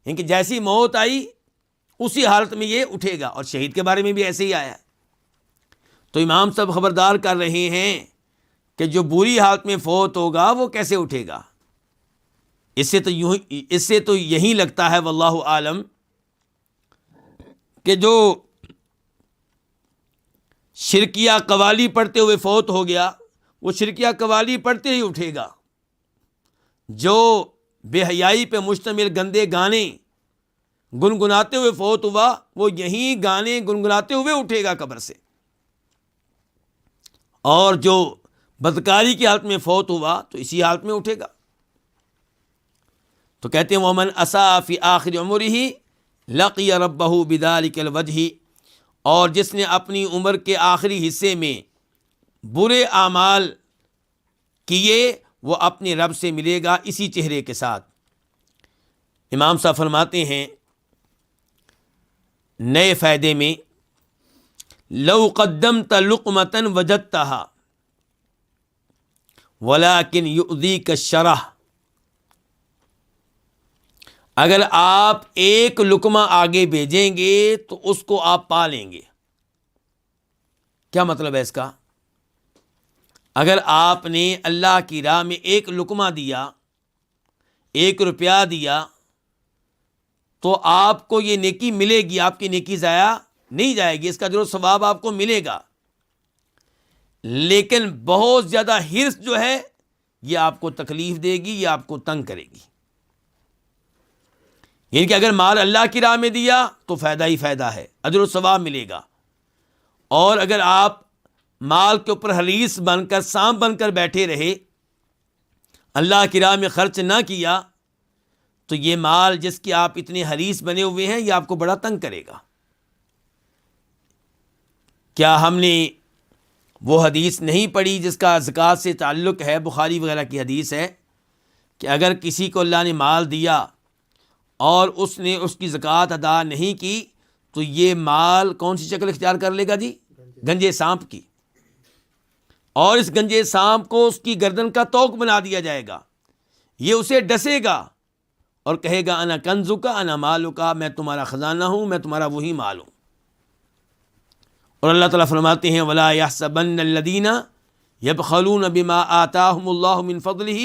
یعنی کہ جیسی موت آئی اسی حالت میں یہ اٹھے گا۔ اور شہید کے بارے میں بھی ایسے ہی آیا ہے۔ تو امام صاحب خبردار کر رہے ہیں کہ جو بری حالت میں فوت ہوگا وہ کیسے اٹھے گا۔ اس سے تو یہی لگتا ہے واللہ عالم کہ جو شرکیہ قوالی پڑھتے ہوئے فوت ہو گیا وہ شرکیہ قوالی پڑھتے ہی اٹھے گا، جو بے حیائی پہ مشتمل گندے گانے گنگناتے ہوئے فوت ہوا وہ یہی گانے گنگناتے ہوئے اٹھے گا قبر سے، اور جو بدکاری کی حالت میں فوت ہوا تو اسی حالت میں اٹھے گا۔ تو کہتے ہیں ومن اساء فی آخر عمرہ لقی ربہ بذلک الوجہ، اور جس نے اپنی عمر کے آخری حصے میں برے اعمال کیے وہ اپنے رب سے ملے گا اسی چہرے کے ساتھ۔ امام صاحب فرماتے ہیں نئے فائدے میں، لو قدمت لقمۃ وجدتها ولكن يؤذيك الشرح، اگر آپ ایک لقمہ آگے بھیجیں گے تو اس کو آپ پا لیں گے۔ کیا مطلب ہے اس کا؟ اگر آپ نے اللہ کی راہ میں ایک لقمہ دیا، 1 روپیہ دیا، تو آپ کو یہ نیکی ملے گی، آپ کی نیکی ضائع نہیں جائے گی، اس کا اجر و ثواب آپ کو ملے گا۔ لیکن بہت زیادہ حرص جو ہے یہ آپ کو تکلیف دے گی، یہ آپ کو تنگ کرے گی۔ یعنی کہ اگر مال اللہ کی راہ میں دیا تو فائدہ ہی فائدہ ہے، اجر و ثواب ملے گا، اور اگر آپ مال کے اوپر حریص بن کر، سانپ بن کر بیٹھے رہے، اللہ کی راہ میں خرچ نہ کیا، تو یہ مال جس کی آپ اتنے حریص بنے ہوئے ہیں یہ آپ کو بڑا تنگ کرے گا۔ کیا ہم نے وہ حدیث نہیں پڑھی جس کا زکوٰۃ سے تعلق ہے؟ بخاری وغیرہ کی حدیث ہے کہ اگر کسی کو اللہ نے مال دیا اور اس نے اس کی زکوٰۃ ادا نہیں کی تو یہ مال کون سی شکل اختیار کر لے گا جی؟ گنجے سانپ کی، اور اس گنجے سانپ کو اس کی گردن کا توق بنا دیا جائے گا، یہ اسے ڈسے گا اور کہے گا انا کنزک انا مالک، میں تمہارا خزانہ ہوں، میں تمہارا وہی مال ہوں۔ اور اللہ تعالیٰ فرماتے ہیں وَلَا يَحْسَبَنَّ الَّذِينَ يَبْخَلُونَ بِمَا آتَاهُمُ اللَّهُ مِنْ فَضْلِهِ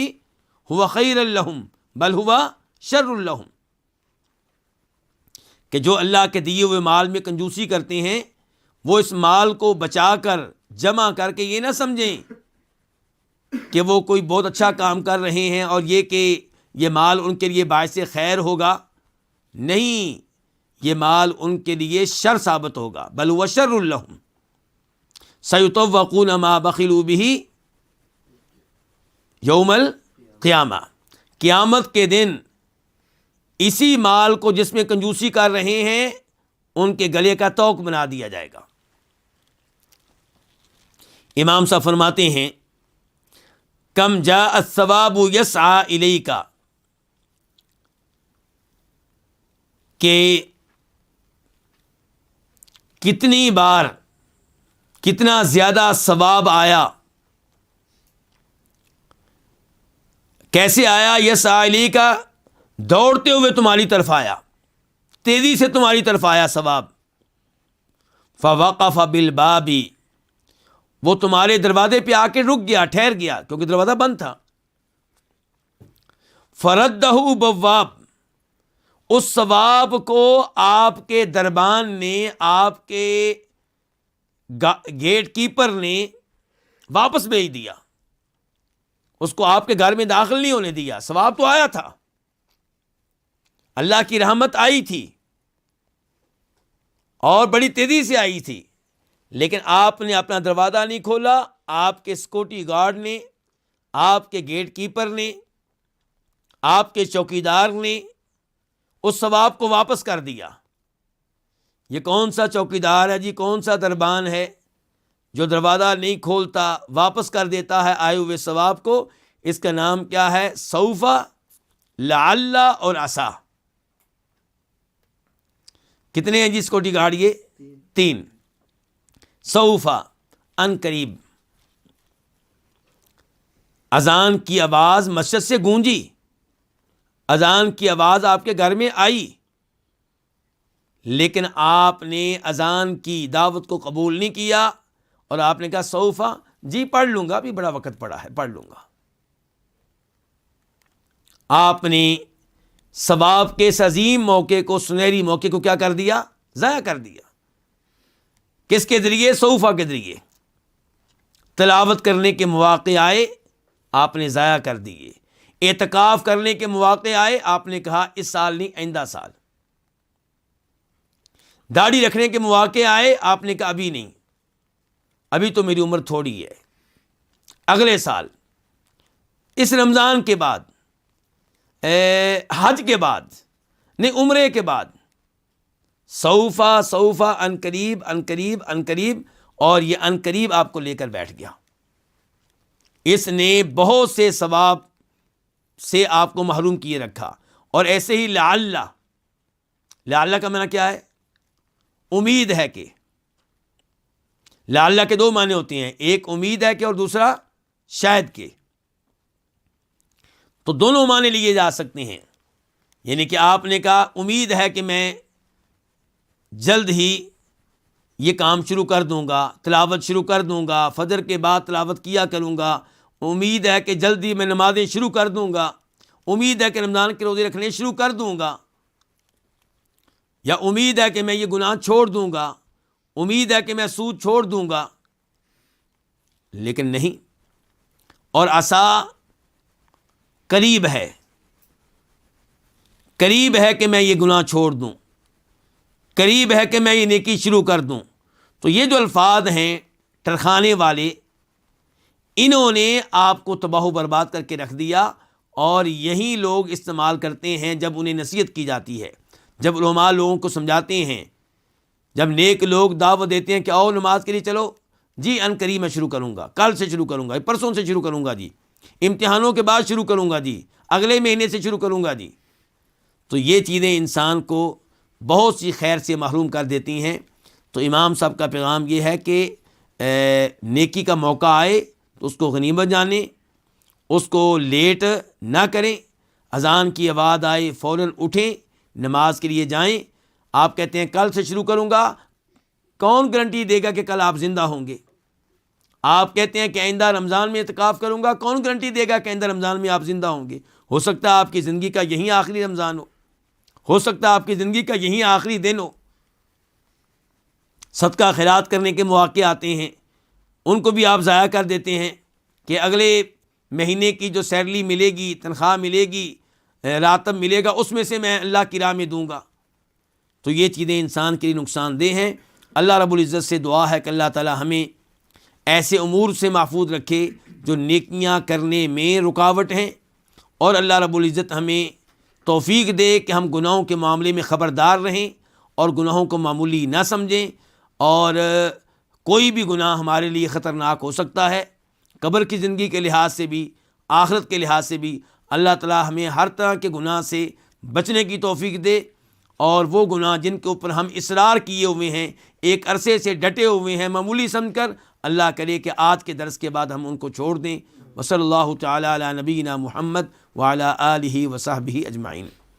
هُوَ خَيْرًا لَهُمْ بَلْ هُوَ شَرٌّ لَهُمْ، کہ جو اللہ کے دیے ہوئے مال میں کنجوسی کرتے ہیں وہ اس مال کو بچا کر، جمع کر کے یہ نہ سمجھیں کہ وہ کوئی بہت اچھا کام کر رہے ہیں اور یہ کہ یہ مال ان کے لیے باعث خیر ہوگا، نہیں، یہ مال ان کے لیے شر ثابت ہوگا، بل هو شر لهم سیطوقون ما بخلوا به یوم القیامہ، قیامت کے دن اسی مال کو جس میں کنجوسی کر رہے ہیں ان کے گلے کا توق بنا دیا جائے گا۔ امام صاحب فرماتے ہیں کم جاء الثواب یسعى الیک، کہ کتنی بار، کتنا زیادہ ثواب آیا، کیسے آیا؟ یسعى الیک، دوڑتے ہوئے تمہاری طرف آیا، تیزی سے تمہاری طرف آیا ثواب۔ فوقف بالباب، وہ تمہارے دروازے پہ آ کے رک گیا، ٹھہر گیا، کیونکہ دروازہ بند تھا۔ فردہ بواب، اس ثواب کو آپ کے دربان نے، آپ کے گیٹ کیپر نے واپس بھیج دیا، اس کو آپ کے گھر میں داخل نہیں ہونے دیا۔ ثواب تو آیا تھا، اللہ کی رحمت آئی تھی اور بڑی تیزی سے آئی تھی، لیکن آپ نے اپنا دروازہ نہیں کھولا، آپ کے سیکورٹی گارڈ نے، آپ کے گیٹ کیپر نے، آپ کے چوکیدار نے اس ثواب کو واپس کر دیا۔ یہ کون سا چوکیدار ہے جی، کون سا دربان ہے جو دروازہ نہیں کھولتا، واپس کر دیتا ہے آئے ہوئے ثواب کو؟ اس کا نام کیا ہے؟ سوف، لعل اور عسا۔ کتنے ہیں جی سیکورٹی گارڈ؟ یہ 3۔ سوف، ان قریب، اذان کی آواز مسجد سے گونجی، اذان کی آواز آپ کے گھر میں آئی، لیکن آپ نے اذان کی دعوت کو قبول نہیں کیا اور آپ نے کہا سوفا، جی پڑھ لوں گا، ابھی بڑا وقت پڑا ہے، پڑھ لوں گا۔ آپ نے ثواب کے اس عظیم موقع کو، سنہری موقع کو کیا کر دیا؟ ضائع کر دیا۔ کس کے ذریعے؟ سوفا کے ذریعے۔ تلاوت کرنے کے مواقع آئے، آپ نے ضائع کر دیے۔ اعتکاف کرنے کے مواقع آئے، آپ نے کہا اس سال نہیں، آئندہ سال۔ داڑھی رکھنے کے مواقع آئے، آپ نے کہا ابھی نہیں، ابھی تو میری عمر تھوڑی ہے، اگلے سال، اس رمضان کے بعد، حج کے بعد، نہیں عمرے کے بعد۔ سوفا، سوفا، ان قریب، ان قریب، ان قریب، اور یہ ان قریب آپ کو لے کر بیٹھ گیا۔ اس نے بہت سے ثواب سے آپ کو محروم کیے رکھا۔ اور ایسے ہی لعل کا معنی کیا ہے؟ امید ہے کہ۔ لعل کے دو معنی ہوتے ہیں، ایک امید ہے کہ اور دوسرا شاید کہ، تو دونوں معنی لیے جا سکتے ہیں۔ یعنی کہ آپ نے کہا امید ہے کہ میں جلد ہی یہ کام شروع کر دوں گا، تلاوت شروع کر دوں گا، فجر کے بعد تلاوت کیا کروں گا، امید ہے کہ جلد ہی میں نمازیں شروع کر دوں گا، امید ہے کہ رمضان کے روزے رکھنے شروع کر دوں گا، یا امید ہے کہ میں یہ گناہ چھوڑ دوں گا، امید ہے کہ میں سود چھوڑ دوں گا۔ لیکن نہیں، اور عسا قریب ہے کہ میں یہ گناہ چھوڑ دوں، قریب ہے کہ میں یہ نیکی شروع کر دوں۔ تو یہ جو الفاظ ہیں ٹرخانے والے، انہوں نے آپ کو تباہ و برباد کر کے رکھ دیا، اور یہی لوگ استعمال کرتے ہیں جب انہیں نصیحت کی جاتی ہے، جب علماء لوگوں کو سمجھاتے ہیں، جب نیک لوگ دعوت دیتے ہیں کہ آؤ نماز کے لیے چلو جی، ان قریب میں شروع کروں گا، کل سے شروع کروں گا، پرسوں سے شروع کروں گا جی، امتحانوں کے بعد شروع کروں گا جی، اگلے مہینے سے شروع کروں گا جی، تو یہ چیزیں انسان کو بہت سی خیر سے محروم کر دیتی ہیں۔ تو امام صاحب کا پیغام یہ ہے کہ نیکی کا موقع آئے تو اس کو غنیمت جانیں، اس کو لیٹ نہ کریں، اذان کی آواز آئے فوراً اٹھیں، نماز کے لیے جائیں۔ آپ کہتے ہیں کل سے شروع کروں گا، کون گارنٹی دے گا کہ کل آپ زندہ ہوں گے؟ آپ کہتے ہیں کہ آئندہ رمضان میں اعتکاف کروں گا، کون گارنٹی دے گا کہ آئندہ رمضان میں آپ زندہ ہوں گے؟ ہو سکتا ہے آپ کی زندگی کا یہی آخری رمضان ہو سکتا ہے آپ کی زندگی کا یہی آخری دن ہو۔ صدقہ خیرات کرنے کے مواقع آتے ہیں، ان کو بھی آپ ضائع کر دیتے ہیں کہ اگلے مہینے کی جو سیلری ملے گی، تنخواہ ملے گی، راتب ملے گا، اس میں سے میں اللہ کی راہ میں دوں گا۔ تو یہ چیزیں انسان کے لیے نقصان دہ ہیں۔ اللہ رب العزت سے دعا ہے کہ اللہ تعالی ہمیں ایسے امور سے محفوظ رکھے جو نیکیاں کرنے میں رکاوٹ ہیں، اور اللہ رب العزت ہمیں توفیق دے کہ ہم گناہوں کے معاملے میں خبردار رہیں اور گناہوں کو معمولی نہ سمجھیں، اور کوئی بھی گناہ ہمارے لیے خطرناک ہو سکتا ہے، قبر کی زندگی کے لحاظ سے بھی، آخرت کے لحاظ سے بھی۔ اللہ تعالی ہمیں ہر طرح کے گناہ سے بچنے کی توفیق دے، اور وہ گناہ جن کے اوپر ہم اصرار کیے ہوئے ہیں، ایک عرصے سے ڈٹے ہوئے ہیں معمولی سمجھ کر، اللہ کرے کہ آج کے درس کے بعد ہم ان کو چھوڑ دیں۔ وصلی اللہ تعالی علی نبینا محمد وعلی آلہ وصحبہ اجمعین۔